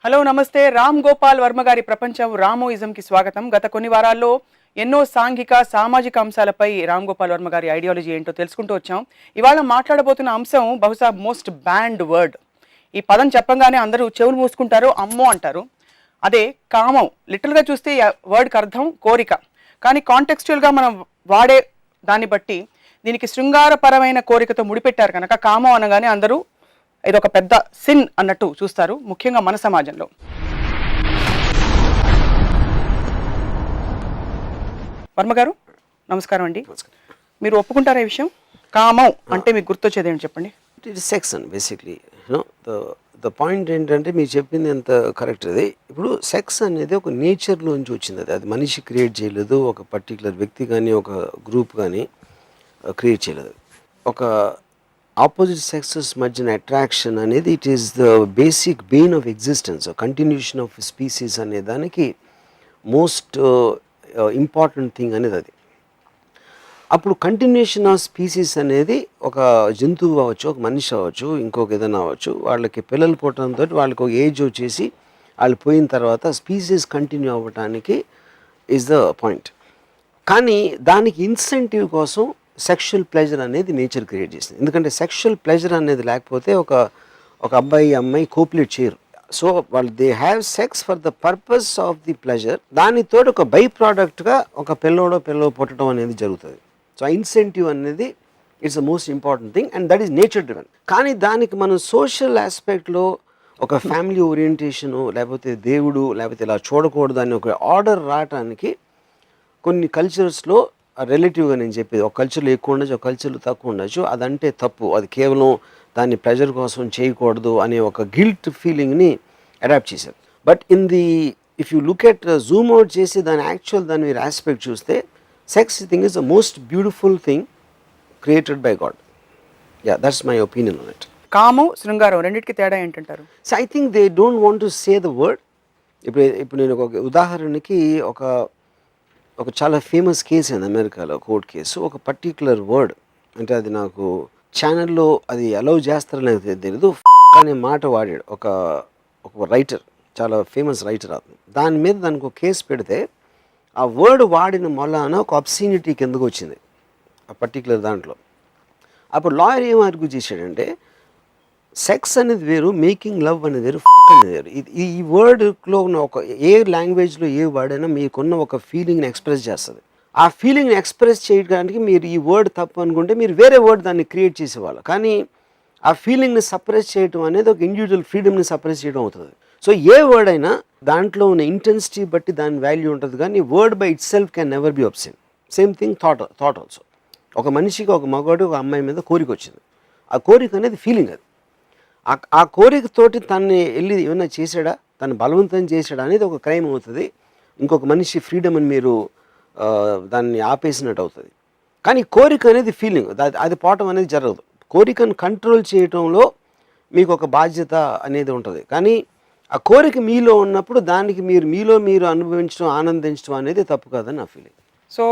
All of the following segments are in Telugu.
హలో నమస్తే. రామ్ గోపాల్ వర్మ గారి ప్రపంచం రామోయిజంకి స్వాగతం. గత కొన్ని వారాల్లో ఎన్నో సాంఘిక సామాజిక అంశాలపై రామ్ గోపాల్ వర్మ గారి ఐడియాలజీ ఏంటో తెలుసుకుంటూ వచ్చాం. ఇవాళ మాట్లాడబోతున్న అంశం బహుశా మోస్ట్ బ్యాండ్ వర్డ్. ఈ పదం చెప్పంగానే అందరూ చెవులు మూసుకుంటారు, అమ్మో అంటారు. అదే కామం. లిటరల్గా చూస్తే వర్డ్కి అర్థం కోరిక. కానీ కాంటెక్స్చువల్గా మనం వాడే దాన్ని బట్టి దీనికి శృంగారపరమైన కోరికతో ముడిపెట్టారు కనుక కామం అనగానే అందరూ ఇదొక పెద్ద సిన్ అన్నట్టు చూస్తారు, ముఖ్యంగా మన సమాజంలో. వర్మ గారు నమస్కారం అండి. మీరు ఒప్పుకుంటారా ఈ విషయం? కామం అంటే మీకు గుర్తొచ్చేది ఏంటి చెప్పండి. It is sex and basically the point ఏంటంటే మీరు చెప్పింది ఎంత కరెక్ట్. అది ఇప్పుడు సెక్స్ అనేది ఒక నేచర్లోంచి వచ్చింది. అది మనిషి క్రియేట్ చేయలేదు, ఒక పర్టికులర్ వ్యక్తి కానీ ఒక గ్రూప్ కానీ క్రియేట్ చేయలేదు. ఒక ఆపోజిట్ సెక్సెస్ మధ్యన అట్రాక్షన్ అనేది it is the basic Bain of existence, continuation of species అనే దానికి మోస్ట్ ఇంపార్టెంట్ థింగ్ అనేది అది. అప్పుడు కంటిన్యూషన్ ఆఫ్ స్పీసీస్ అనేది ఒక జంతువు అవ్వచ్చు, ఒక మనిషి అవ్వచ్చు, ఇంకొక ఏదైనా అవ్వచ్చు, వాళ్ళకి పిల్లలు పుట్టడంతో వాళ్ళకి ఒక ఏజ్ వచ్చేసి వాళ్ళు పోయిన తర్వాత స్పీసీస్ కంటిన్యూ అవ్వటానికి ఈజ్ ద పాయింట్. కానీ దానికి ఇన్సెంటివ్ కోసం సెక్షువల్ ప్లెజర్ అనేది నేచర్ క్రియేట్ చేసింది. ఎందుకంటే సెక్షువల్ ప్లెజర్ అనేది లేకపోతే ఒక అబ్బాయి అమ్మాయి కోపులేట్ చేయరు. సో వాళ్ళు they have sex for the purpose of the pleasure. దానితో ఒక బై ప్రోడక్ట్గా ఒక పిల్లో పుట్టడం అనేది జరుగుతుంది. సో ఇన్సెంటివ్ అనేది it's the most important thing and that is nature driven. కానీ దానికి మనం సోషల్ ఆస్పెక్ట్లో ఒక ఫ్యామిలీ ఓరియంటేషను, లేకపోతే దేవుడు, లేకపోతే ఇలా చూడకూడదు అని ఒక ఆర్డర్ రావటానికి కొన్ని కల్చర్స్లో రిలేటివ్గా నేను చెప్పేది, ఒక కల్చర్లో ఎక్కువ ఉండొచ్చు, ఒక కల్చర్లో తక్కువ ఉండొచ్చు. అదంటే తప్పు, అది కేవలం దాన్ని ప్రెజర్ కోసం చేయకూడదు అనే ఒక గిల్ట్ ఫీలింగ్ని అడాప్ట్ చేశారు. But if you look at Zoom out చేసి దాని మీరు ఆస్పెక్ట్ చూస్తే sex thing is the most beautiful thing created by God. Yeah, that's my opinion on it. కామం శృంగారం రెండింటికి తేడా ఏంటంటారు? So I think they don't want to say the word. ఇప్పుడు నేను ఒక ఉదాహరణకి ఒక చాలా ఫేమస్ కేసు అయింది అమెరికాలో, కోర్ట్ కేసు. ఒక పర్టిక్యులర్ వర్డ్ అంటే అది నాకు ఛానల్లో అది అలౌ చేస్తారో లేదో తెలియదు అనే మాట వాడాడు ఒక రైటర్, చాలా ఫేమస్ రైటర్. దాని మీద దానికి ఒక కేసు పెడితే ఆ వర్డ్ వాడిన మొలాన ఒక అబ్సీనిటీ కిందకు వచ్చింది ఆ పర్టిక్యులర్ దాంట్లో. అప్పుడు లాయర్ ఏం ఆర్గ్యూ చేశాడంటే సెక్స్ అనేది వేరు, మేకింగ్ లవ్ అనేది వేరు, అనేది వేరు. ఈ వర్డ్లో ఉన్న ఏ లాంగ్వేజ్లో ఏ వర్డ్ అయినా మీకున్న ఒక ఫీలింగ్ని ఎక్స్ప్రెస్ చేస్తుంది. ఆ ఫీలింగ్ని ఎక్స్ప్రెస్ చేయడానికి మీరు ఈ వర్డ్ తప్పు అనుకుంటే మీరు వేరే వర్డ్ దాన్ని క్రియేట్ చేసేవాళ్ళు. కానీ ఆ ఫీలింగ్ని సప్రెస్ చేయడం అనేది ఒక ఇండివిజువల్ ఫ్రీడమ్ని సప్రెస్ చేయడం అవుతుంది. సో ఏ వర్డ్ అయినా దాంట్లో ఉన్న ఇంటెన్సిటీ బట్టి దాని వాల్యూ ఉంటుంది. కానీ word by it self can never be absent. Same thing thought also. ఒక మనిషికి ఒక మగవాడు ఒక అమ్మాయి మీద కోరిక వచ్చింది. ఆ కోరిక అనేది ఫీలింగ్. అది ఆ కోరికతోటి తన్ని వెళ్ళి ఏమైనా చేశాడా, తను బలవంతం చేశాడా అనేది ఒక క్రైమ్ అవుతుంది. ఇంకొక మనిషి ఫ్రీడమ్ అని మీరు దాన్ని ఆపేసినట్టు అవుతుంది. కానీ కోరిక అనేది ఫీలింగ్, అది పోవటం అనేది జరగదు. కోరికను కంట్రోల్ చేయటంలో మీకు ఒక బాధ్యత అనేది ఉంటుంది. కానీ ఆ కోరిక మీలో ఉన్నప్పుడు దానికి మీలో మీరు అనుభవించడం, ఆనందించడం అనేది తప్పు కాదని నా feeling. So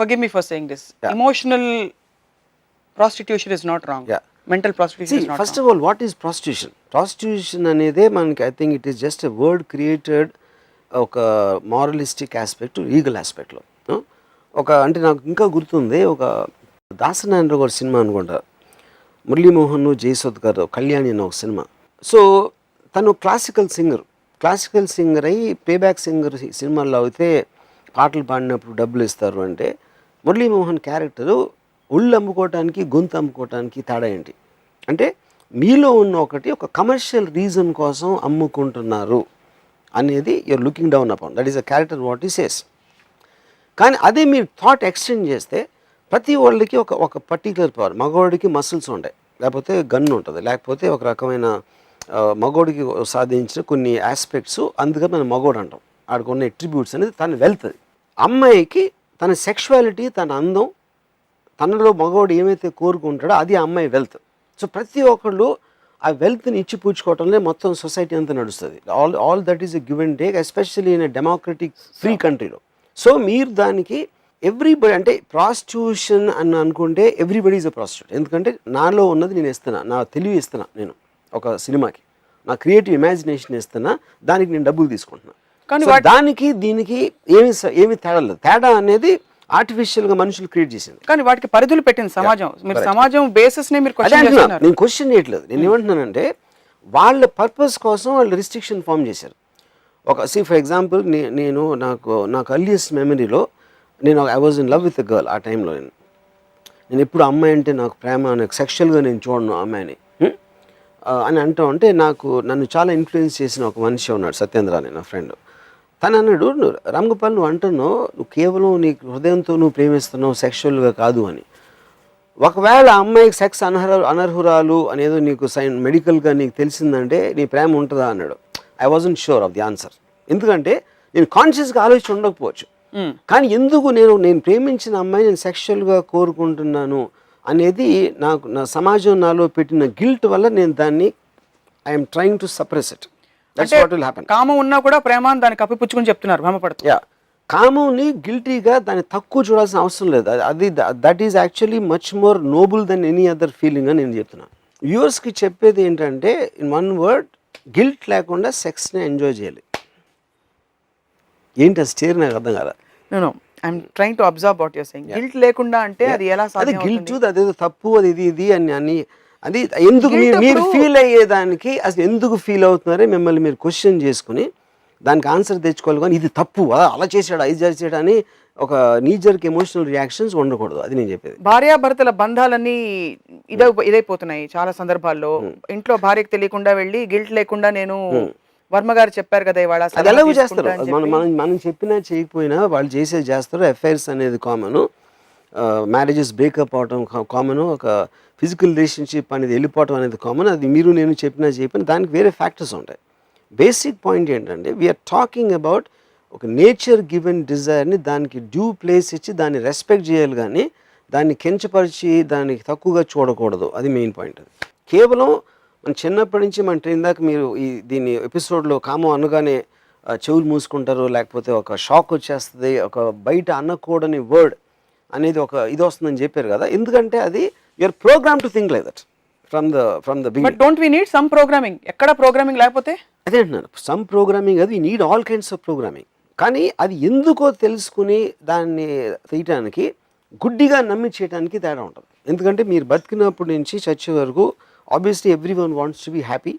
forgive me for saying this. Yeah. Emotional prostitution is not wrong. Yeah. Mental prostitution is not first wrong. of all, what is prostitution? Prostitution అనేది మనకి I think it is just a word created ఒక మారలిస్టిక్ ఆస్పెక్ట్, లీగల్ ఆస్పెక్ట్లో. అంటే నాకు ఇంకా గుర్తుంది, ఒక దాసనారాయణరావు గారి సినిమా అనుకుంటా, మురళీమోహన్ జయసుధ్ గారు కళ్యాణి అనే ఒక సినిమా. సో తను క్లాసికల్ సింగర్ అయ్యి ప్లేబ్యాక్ సింగర్ సినిమాల్లో అయితే పాటలు పాడినప్పుడు డబ్బులు ఇస్తారు. అంటే మురళీమోహన్ క్యారెక్టరు ఒళ్ళు అమ్ముకోవటానికి గొంతు అమ్ముకోవటానికి తేడా ఏంటి అంటే, మీలో ఉన్న ఒక కమర్షియల్ రీజన్ కోసం అమ్ముకుంటున్నారు అనేది you're looking down upon. That is a character what he says. కానీ అదే మీరు థాట్ ఎక్స్టెండ్ చేస్తే ప్రతి వాళ్ళకి ఒక పర్టికులర్ పవర్, మగవాడికి మసిల్స్ ఉంటాయి, లేకపోతే గన్ ఉంటుంది, లేకపోతే ఒక రకమైన మగవాడికి సాధించిన కొన్ని ఆస్పెక్ట్స్, అందుకని మనం మగవాడు అంటాం. ఆడికి ఉన్న అట్రిబ్యూట్స్ అనేది తన వెల్త్. అమ్మాయికి తన సెక్షువాలిటీ, తన అందం, తనలో మగవాడు ఏమైతే కోరుకుంటాడో అది ఆ అమ్మాయి వెల్త్. సో ప్రతి ఒక్కళ్ళు ఆ వెల్త్ని ఇచ్చిపుచ్చుకోవటంలో మొత్తం సొసైటీ అంతా నడుస్తుంది. All that is a give and take, especially in a democratic free కంట్రీలో. సో మీరు దానికి ఎవ్రీబడి అంటే ప్రాస్టిట్యూషన్ అని అనుకుంటే ఎవ్రీబడి ఈజ్ అ ప్రాస్టిట్యూట్. ఎందుకంటే నాలో ఉన్నది నేను ఇస్తున్నా, నా తెలివి ఇస్తున్నా నేను ఒక సినిమాకి. నా క్రియేటివ్ ఇమాజినేషన్ ఇస్తున్నా, దానికి నేను డబ్బులు తీసుకుంటున్నా. కానీ సో దానికి దీనికి ఏమి తేడా లేదు. తేడా అనేది ఆర్టిఫిషియల్గా మనుషులు క్రియేట్ చేసింది. కానీ వాటికి పరిధులు పెట్టింది సమాజం. మీరు సమాజం బేసిస్ నే మీరు క్వశ్చన్ చేస్తున్నారు. నేను క్వశ్చన్ చేయట్లేదు. నేను ఏమంటున్నానంటే వాళ్ళ పర్పస్ కోసం వాళ్ళు రిస్ట్రిక్షన్ ఫామ్ చేశారు. ఫర్ ఎగ్జాంపుల్ నేను నాకు అర్లియస్ట్ మెమరీలో I was in love with a girl. ఆ టైంలో నేను ఎప్పుడు అమ్మాయి అంటే నాకు ప్రేమ, నాకు సెక్షువల్గా నేను చూడను అమ్మాయిని అని అంటూ ఉంటే నన్ను చాలా ఇన్ఫ్లుయెన్స్ చేసిన ఒక మనిషి ఉన్నాడు, సత్యేంద్ర అని నా ఫ్రెండ్. తను అన్నాడు, రామ్ గోపాల్ నువ్వు అంటున్నావు నువ్వు కేవలం నీ హృదయంతో నువ్వు ప్రేమిస్తున్నావు, సెక్షువల్గా కాదు అని. ఒకవేళ అమ్మాయికి సెక్స్ అనర్హురాలు అనేదో నీకు మెడికల్గా నీకు తెలిసిందంటే నీ ప్రేమ ఉంటుందా అన్నాడు. I wasn't sure of the answer. ఎందుకంటే నేను కాన్షియస్గా ఆలోచన ఉండకపోవచ్చు, కానీ ఎందుకు నేను ప్రేమించిన అమ్మాయి నేను సెక్షువల్గా కోరుకుంటున్నాను అనేది నా సమాజం నాలో పెట్టిన గిల్ట్ వల్ల నేను దాన్ని I'm trying to suppress it. That's what will happen. కామం ఉన్నా కూడా ప్రేమ దాన్ని కప్పిపుచ్చుకుని చెప్తున్నారు, భ్రమపడుతూ. కామంని గిల్టీగా దాన్ని తక్కువ చూడాల్సిన అవసరం లేదు. That is actually much more noble than any other feeling అని నేను చెప్తున్నాను. వ్యూవర్స్కి చెప్పేది ఏంటంటే, ఇన్ వన్ వర్డ్, గిల్ట్ లేకుండా సెక్స్ని ఎంజాయ్ చేయాలి. ఏంటి ఆ స్టేర్ నాకు అర్థం కాదు. నేను I'm trying to observe what you're saying. Guilt లేకుండా అంటే అది ఎలా సాధ్యం? గిల్ట్ అదేదో తప్పు, అది ఇది అని అది ఎందుకు మీరు ఫీల్ అయ్యేదానికి అసలు ఎందుకు ఫీల్ అవుతున్నారో మిమ్మల్ని మీరు క్వశ్చన్ చేసుకుని దానికి ఆన్సర్ తెచ్చుకోవాలి. కానీ ఇది తప్పు, అలా చేసాడు, ఇది చేసాడు అని ఒక నీజర్కి ఎమోషనల్ రియాక్షన్స్ ఉండకూడదు. అది నేను చెప్పేది. భార్యాభర్తల బంధాలన్నీ ఇదైపోతున్నాయి చాలా సందర్భాల్లో. ఇంట్లో భార్యకు తెలియకుండా వెళ్ళి గిల్ట్ లేకుండా నేను వర్మ గారు చెప్పారు కదా ఇవాళ, అది ఎలాగో చేస్తారు. మనం చెప్పినా చేయకపోయినా వాళ్ళు చేస్తారు. ఎఫ్ఐఆర్స్ అనేది కామన్, మ్యారేజెస్ బ్రేకప్ అవడం కామన్, ఒక ఫిజికల్ రిలేషన్షిప్ అనేది వెళ్ళిపోవడం అనేది కామన్. అది మీరు నేను చెప్పినా దానికి వేరే ఫ్యాక్టర్స్ ఉంటాయి. బేసిక్ పాయింట్ ఏంటంటే, వీఆర్ టాకింగ్ అబౌట్ ఒక నేచర్ గివెన్ డిజైర్ని దానికి డ్యూ ప్లేస్ ఇచ్చి దాన్ని రెస్పెక్ట్ చేయాలి, కానీ దాన్ని కించపరిచి దానికి తక్కువగా చూడకూడదు. అది మెయిన్ పాయింట్. అది కేవలం మన చిన్నప్పటి నుంచి మన ట్రైన్ దాకా మీరు దీన్ని ఎపిసోడ్లో కామం అనగానే చెవులు మూసుకుంటారు, లేకపోతే ఒక షాక్ వచ్చేస్తుంది, ఒక బయట అనకూడని వర్డ్ అనేది ఒక ఇది వస్తుందని చెప్పారు కదా. ఎందుకంటే అది you're program to think like that from the beginning. But don't we need some programming? ఎక్కడ ప్రోగ్రామింగ్ లేకపోతే? అదే అంటున్నాను, సమ్ ప్రోగ్రామింగ్, అది need all kinds of programming. కానీ అది ఎందుకో తెలుసుకుని దాన్ని తీయటానికి, గుడ్డిగా నమ్మి చేయడానికి తేడా ఉంటుంది. ఎందుకంటే మీరు బతికినప్పటి నుంచి చచ్చే వరకు obviously everyone wants to be happy.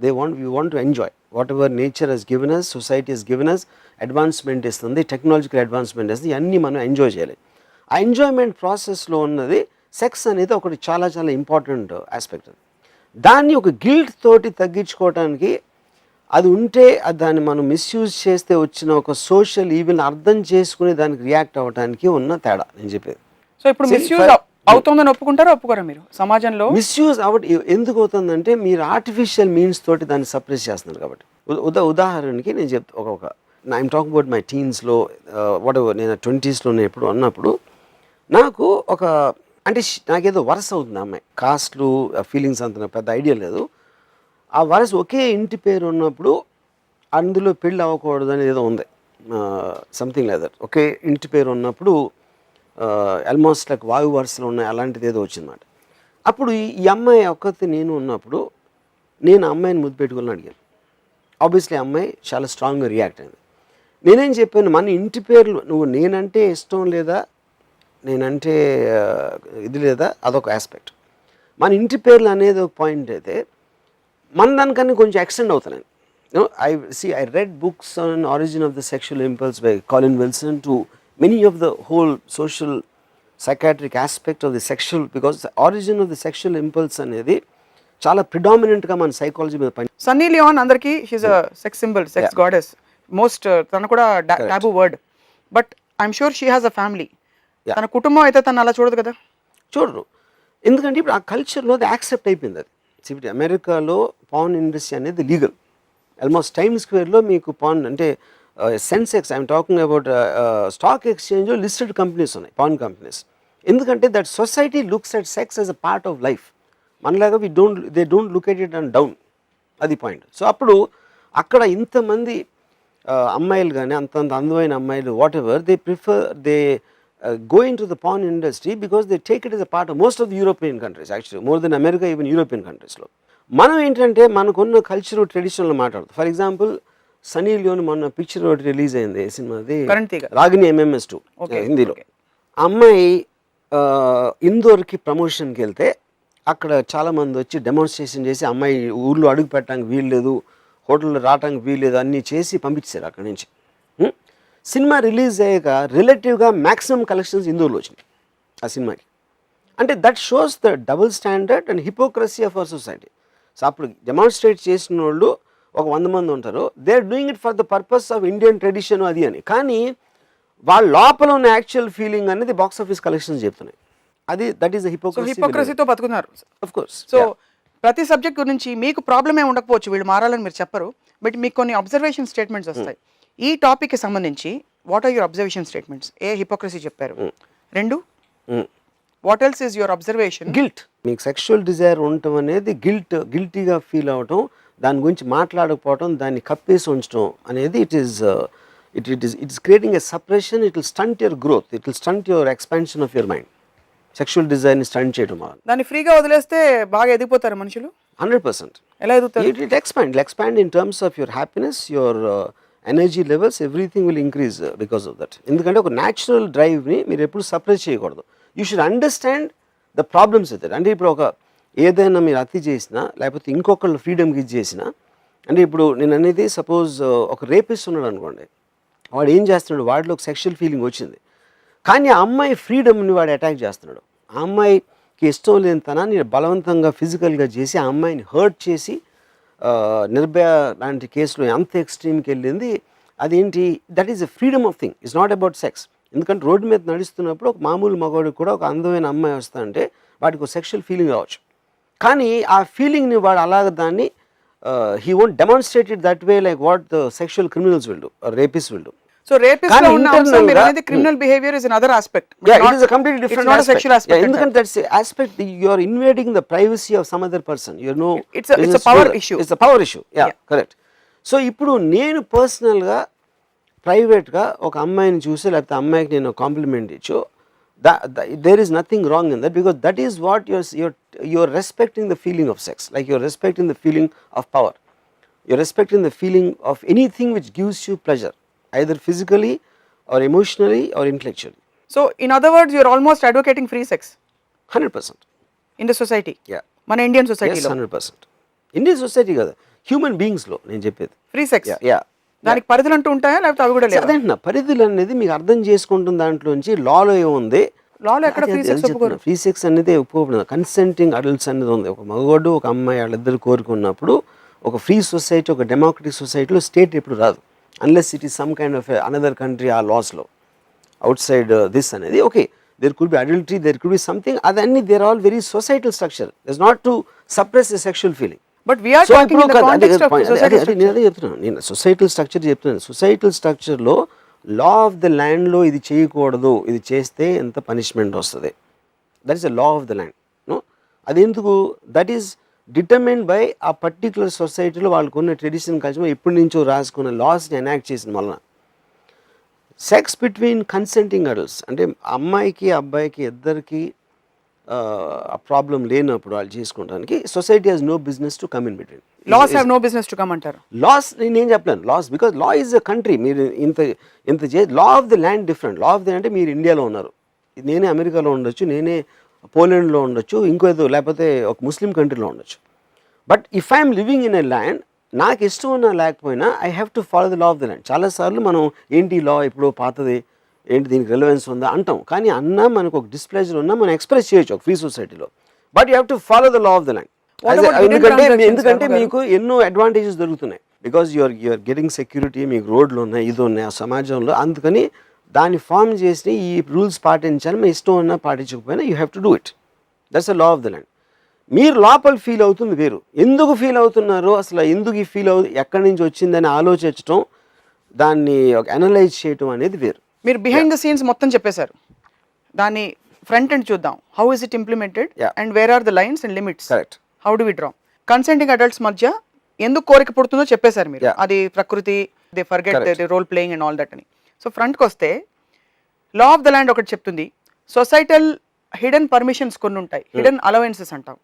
We want to enjoy whatever nature has given us, society has given us. Advancement istundi, technological advancement istundi, anni manam enjoy cheyali. ఆ ఎంజాయ్మెంట్ ప్రాసెస్లో ఉన్నది సెక్స్ అనేది ఒకటి చాలా చాలా ఇంపార్టెంట్ ఆస్పెక్ట్. దాన్ని ఒక గిల్ట్ తోటి తగ్గించుకోవడానికి, అది ఉంటే దాన్ని మనం మిస్యూజ్ చేస్తే వచ్చిన ఒక సోషల్ ఈవెల్ని అర్థం చేసుకుని దానికి రియాక్ట్ అవ్వడానికి ఉన్న తేడా నేను చెప్పేది. సో ఇప్పుడు మిస్యూజ్ అవుతుందని ఒప్పుకుంటారా ఒప్పుకోరా మీరు సమాజంలో? మిస్యూజ్ ఎందుకు అవుతుందంటే, మీరు ఆర్టిఫిషియల్ మీన్స్ తోటి దాన్ని సప్రెస్ చేస్తున్నారు కాబట్టి. ఉదాహరణకి నేను చెప్తా, ఐఎమ్ టాకింగ్ అబౌట్ మై టీన్స్లో, వాట్ ఎవర్, నేను 20s నేను ఎప్పుడు అన్నప్పుడు నాకు నాకేదో వరస అవుతుంది అమ్మాయి. కాస్ట్లు ఫీలింగ్స్ అంత పెద్ద ఐడియా లేదు. ఆ వరస ఒకే ఇంటి పేరు ఉన్నప్పుడు అందులో పెళ్ళి అవ్వకూడదు అనేది ఏదో ఉంది, సంథింగ్ లైక్ దట్. ఒకే ఇంటి పేరు ఉన్నప్పుడు ఆల్మోస్ట్ లైక్ వాయు వరుసలు ఉన్నాయి, అలాంటిది ఏదో వచ్చిందన్నమాట. అప్పుడు ఈ అమ్మాయి ఒక్కతే నేను ఉన్నప్పుడు నేను అమ్మాయిని ముద్దు పెట్టుకోవాలని అడిగాను. ఆబ్వియస్లీ అమ్మాయి చాలా స్ట్రాంగ్గా రియాక్ట్ అయింది. నేనేం చెప్పాను, మన ఇంటి పేర్లు నువ్వు నేనంటే ఇష్టం లేదా, నేనంటే ఇది లేదా, అదొక ఆస్పెక్ట్. మన ఇంటి పేర్లు అనేది ఒక పాయింట్ అయితే మన దానికన్నా కొంచెం ఎక్స్టెండ్ అవుతున్నాను. I read books on origin of the sexual impulse by Colin Wilson to many of the whole social psychiatric aspect of the sexual, because the origin of the sexual impulse అనేది చాలా ప్రిడామినెంట్గా మన సైకాలజీ మీద పని. సన్నీ లియోన్ అందరికి she's a sex symbol, sex goddess, most తన కూడా taboo word. But I'm sure she has a family. తన కుటుంబం అయితే తను అలా చూడదు కదా. చూడరు, ఎందుకంటే ఇప్పుడు ఆ కల్చర్లో అది యాక్సెప్ట్ అయిపోయింది. అది ఇప్పుడు అమెరికాలో పాన్ ఇండస్ట్రీ అనేది లీగల్. ఆల్మోస్ట్ టైమ్ స్క్వేర్లో మీకు పాన్ అంటే Sensex, I'm talking about stock ఎక్స్చేంజ్లో లిస్టెడ్ కంపెనీస్ ఉన్నాయి, పాన్ కంపెనీస్. ఎందుకంటే that society looks at sex as a part of life. మనలాగా they don't look at it and down. అది పాయింట్. సో అప్పుడు అక్కడ ఇంతమంది అమ్మాయిలు కానీ అంత అందమైన అమ్మాయిలు whatever, they prefer they go into the porn industry because they take it as a part of most of the European countries, actually more than America, even European countries లో మనం ఏంటంటే మనకున్న కల్చర్ ట్రెడిషనల్ మాట్లాడుతాం. ఫర్ ఎగ్జాంపుల్ సనీ లియోన్ మొన్న పిక్చర్ ఒకటి రిలీజ్ అయింది సినిమాది, రాగిని MMS2 హిందీలో. అమ్మాయి ఇందోర్కి ప్రమోషన్కి వెళ్తే అక్కడ చాలామంది వచ్చి డెమాన్స్ట్రేషన్ చేసి అమ్మాయి ఊళ్ళో అడుగు పెట్టడానికి వీల్లేదు, హోటల్లో రావడానికి వీల్లేదు అన్నీ చేసి పంపించారు అక్కడి నుంచి. సినిమా రిలీజ్ అయ్యాక రిలేటివ్గా మ్యాక్సిమం కలెక్షన్స్ ఇందోర్లో వచ్చినాయి ఆ సినిమాకి. అంటే that shows the double standard and hypocrisy of our society. So అప్పుడు డెమాన్స్ట్రేట్ చేసిన వాళ్ళు ఒక 100 మంది ఉంటారు, they are doing it for the purpose of Indian tradition అది అని. కానీ వాళ్ళ లోపల ఉన్న యాక్చువల్ ఫీలింగ్ అనేది బాక్స్ ఆఫీస్ కలెక్షన్స్ చెప్తున్నాయి. అది దట్ ఈస్ ద హిపోక్రసీతో బతుకున్నారు. Of course. సో ప్రతి సబ్జెక్ట్ గురించి మీకు ప్రాబ్లమ్ ఏ ఉండకపోవచ్చు, వీళ్ళు మారాలని మీరు చెప్పరు, బట్ మీకు కొన్ని అబ్జర్వేషన్ స్టేట్మెంట్స్ వస్తాయి. ఈ టాపిక్కి సంబంధించి what are your observation statements? ఏ హిపోక్రసీ చెప్పారు, 2 what else is your observation? Guilt. మీకు సెక్షువల్ డిజైర్ ఉండటం అనేది గిల్టీగా ఫీల్ అవ్వటం, దాని గురించి మాట్లాడకపోవటం, దాన్ని కప్పేసి ఉంచడం అనేది it is creating a separation. It will stunt your growth, it will stunt your expansion of your mind. Sexual డిజైర్ని స్టంట్ చేయడం వల్ల దాన్ని ఫ్రీగా వదిలేస్తే బాగా ఎదిగిపోతారు మనుషులు. 100%. ఎలా ఎదుగుతారు? It expand in terms of your happiness, your energy levels, everything will increase because of that. ఎందుకంటే ఒక న్యాచురల్ డ్రైవ్ని మీరు ఎప్పుడు సప్రెస్ చేయకూడదు. You should understand the problems with it. అంటే ఇప్పుడు ఒక ఏదైనా మీరు అతి చేసినా లేకపోతే ఇంకొకళ్ళు ఫ్రీడమ్కి ఇది చేసినా, అంటే ఇప్పుడు నేను అనేది సపోజ్ ఒక రేపిస్ట్ ఉన్నాడు అనుకోండి, వాడు ఏం చేస్తున్నాడు, వాడిలో ఒక సెక్షువల్ ఫీలింగ్ వచ్చింది, కానీ ఆ అమ్మాయి ఫ్రీడమ్ని వాడు అటాక్ చేస్తున్నాడు. ఆ అమ్మాయికి ఇష్టం లేని తనాన్ని బలవంతంగా ఫిజికల్గా చేసి ఆ అమ్మాయిని హర్ట్ చేసి నిర్భయ లాంటి కేసులో ఎంత ఎక్స్ట్రీమ్కి వెళ్ళింది. అదేంటి, that is a freedom of thing, it's not about sex. ఎందుకంటే రోడ్డు మీద నడుస్తున్నప్పుడు ఒక మామూలు మగవాడికి కూడా ఒక అందమైన అమ్మాయి వస్తా అంటే వాడికి ఒక సెక్షువల్ ఫీలింగ్ రావచ్చు, కానీ ఆ ఫీలింగ్ని వాడు అలాగ దాన్ని he won't demonstrate it that way like what the sexual criminals will do or rapist will do. So rapist lo unna amsam meer anedi criminal behavior is another aspect. Yeah, it is a completely different aspect. It's not a sexual aspect. Yeah, ఎందుకంటే that's the aspect you are invading the privacy of some other person. You know, it's a power issue. It's a power issue. Yeah, correct. So ఇప్పుడు నేను పర్సనల్గా ప్రైవేట్గా ఒక అమ్మాయిని చూసి లేకపోతే అమ్మాయికి నేను కాంప్లిమెంట్ ఇచ్చు, there is nothing wrong in that, because that is what you're respecting the feeling of sex, like you're respecting the feeling of power, you're respecting the feeling of anything which gives you pleasure, either physically or emotionally or intellectually. So in other words, you're almost advocating free sex 100% in the society. Yeah, మన Indian society yes, 100%. Indian society కదా, హ్యూమన్ బీయింగ్స్లో నేను చెప్పేది ఫ్రీ సెక్స్. యా, దానికి పరిధులు అంటూ ఉంటాయా లేకపోతే అవి కూడా లేదు? అదేంటున్నా, పరిధులు అనేది మీకు అర్థం చేసుకుంటున్న దాంట్లోంచి లాలో ఏముంది, లాలో ఎక్కడ ఫ్రీ సెక్స్ ఒప్పుకోరు. ఫ్రీ సెక్స్ అనేది ఒప్పుకోబడింది. కన్సెంటింగ్ అడల్ట్స్ అనేది ఉంది. ఒక మగవాడు ఒక అమ్మాయి వాళ్ళిద్దరు కోరుకున్నప్పుడు ఒక ఫ్రీ సొసైటీ, ఒక డెమోక్రటిక్ సొసైటీలో స్టేట్ ఎప్పుడు రాదు, unless it is some kind of another country or laws law outside this అనేది. Okay, there could be adultery, there could be something, అదన్నీ they are all very societal structure. It's not to suppress a sexual feeling, but we are talking in the context of societal structure. నేను అదే చెప్తున్నాను, నేను సొసైటల్ స్ట్రక్చర్ చెప్తున్నాను. సొసైటల్ స్ట్రక్చర్లో లా ఆఫ్ ద ల్యాండ్లో ఇది చేయకూడదు, ఇది చేస్తే ఎంత పనిష్మెంట్ వస్తుంది, that is the law of the land. No, అది ఎందుకు, దట్ ఈస్ డిటర్మైన్డ్ బై ఆ పర్టికులర్ సొసైటీలో వాళ్ళకున్న ట్రెడిషన్ కల్చర్ ఎప్పటి నుంచో రాసుకున్న లాస్ని ఎనాక్ట్ చేసిన వలన. సెక్స్ బిట్వీన్ కన్సెంటింగ్ అడల్ట్స్ అంటే అమ్మాయికి అబ్బాయికి ఇద్దరికి ఆ ప్రాబ్లం లేనప్పుడు వాళ్ళు చేసుకోవడానికి society has no business to come in between. Laws have no business to come అంటారు. లాస్ నేనేం చెప్పలేను, laws because law is a country. మీరు ఇంత law of the land different. Law of the అంటే మీరు ఇండియాలో ఉన్నారు, నేనే అమెరికాలో ఉండొచ్చు, నేనే పోలాండ్లో ఉండొచ్చు, ఇంకో ఏదో లేకపోతే ఒక ముస్లిం కంట్రీలో ఉండొచ్చు. But if I'm living in a land, నాకు ఇష్టం ఉన్నా లేకపోయినా I have to follow the law of the land. చాలాసార్లు మనం ఏంటి లా ఎప్పుడో పాతది, ఏంటి దీనికి రెలవెన్స్ ఉందా అంటాం, కానీ అన్నా మనకు ఒక డిస్ప్లేజర్ ఉన్నా మనం ఎక్స్ప్రెస్ చేయొచ్చు ఒక ఫ్రీ సొసైటీలో. But you have to follow the law of the land. ఎందుకంటే మీకు ఎన్నో అడ్వాంటేజెస్ దొరుకుతున్నాయి, బికాజ్ యూఆర్ గెటింగ్ సెక్యూరిటీ, మీకు రోడ్లు ఉన్నాయి, ఇది ఉన్నాయి ఆ సమాజంలో. అందుకని దాన్ని ఫామ్ చేసి ఈ రూల్స్ పాటించాలి, మీ ఇష్టం ఉన్నా పాటించకపోయినా you have to do it. That's the law of the land. మీరు లోపల ఫీల్ అవుతుంది వేరు, ఎందుకు ఫీల్ అవుతున్నారో అసలు ఎందుకు ఈ ఫీల్ ఎక్కడి నుంచి వచ్చిందని ఆలోచించడం, దాన్ని ఒక అనలైజ్ చేయటం అనేది వేరు. మీరు బిహైండ్ ద సీన్స్ మొత్తం చెప్పేశారు, దాన్ని ఫ్రంట్ ఎండ్ చూద్దాం. How is it implemented and where are the lines and limits, correct, how do we draw. Consenting adults మధ్య ఎందుకు కోరిక పుడుతుందో చెప్పేశారు మీరు, అది ప్రకృతి, they forget the role playing and all that అని. సో ఫ్రంట్కి వస్తే లా ఆఫ్ ద ల్యాండ్ ఒకటి చెప్తుంది, సొసైటల్ హిడెన్ పర్మిషన్స్ కొన్ని ఉంటాయి, హిడెన్ అలవెన్సెస్ అంటాం.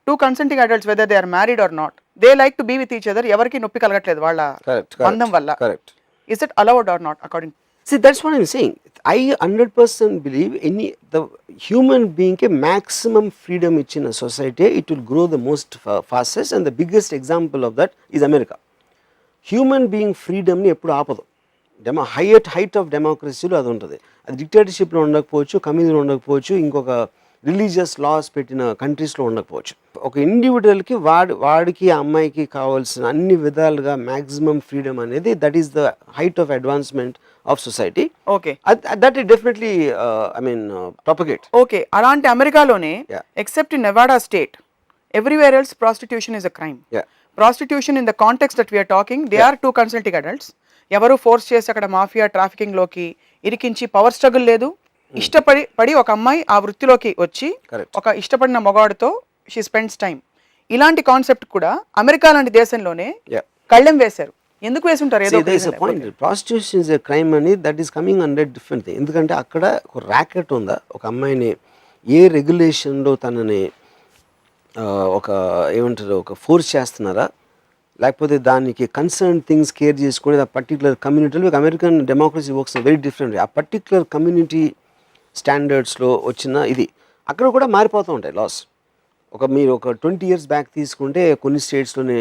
Two consenting adults whether they are married or not they like to be with each other, ఎవరికి నొప్పి కలగట్లేదు వాళ్ళ బంధం వల్ల. Correct. Is it allowed or not according? See, that's what I'm saying. I 100% believe the human being ke maximum freedom in a society, it will grow the most fastest, and the biggest example of that is America. Human being freedom ni eppudu aapadu. Height of democracy lo adu untadi. Adi dictatorship lo undakapochu, communism lo undakapochu, inkoka religious laws పెట్టిన కంట్రీస్లో ఉండకపోవచ్చు. ఒక ఇండివిజువల్కి వాడికి అమ్మాయికి కావాల్సిన అన్ని విధాలుగా మ్యాక్సిమం ఫ్రీడమ్ అనేది that is the height of advancement of society. Okay, that is definitely I mean propagate. Okay, అలాంటి అమెరికాలోనే except in Nevada state everywhere else prostitution is a crime. Prostitution in the context that we are talking, they are two consenting adults. ఎవరు ఫోర్స్ చేసి అక్కడ మాఫియా ట్రాఫికింగ్ లోకి ఇరికించి పవర్ స్ట్రగుల్ లేదు. ఇష్టపడి ఒక అమ్మాయి ఆ వృత్తిలోకి వచ్చి ఒక ఇష్టపడిన మగవాడితో షీ స్పెండ్స్ టైం. ఇలాంటి కాన్సెప్ట్ కూడా అమెరికా లాంటి దేశంలోనే కళ్ళెం వేశారు. ఎందుకు వేసుంటారు? ఏదో ప్రాస్టిట్యూషన్ ఇస్ ఎ క్రైమ్ అని that is coming under different thing. ఎందుకంటే అక్కడ ఒక ర్యాకెట్ ఉందా, ఒక అమ్మాయిని ఏ రెగ్యులేషన్లో తనని ఒక ఏమంటారు ఒక ఫోర్స్ చేస్తున్నారా, లేకపోతే దానికి కన్సర్న్ థింగ్స్ కేర్ చేసుకుని ఆ పర్టికులర్ కమ్యూనిటీలో American democracy works very different. ఆ పర్టికులర్ కమ్యూనిటీ స్టాండర్డ్స్లో వచ్చిన ఇది అక్కడ కూడా మారిపోతూ ఉంటాయి లాస్. మీరు ఒక 20 years బ్యాక్ తీసుకుంటే కొన్ని స్టేట్స్లోనే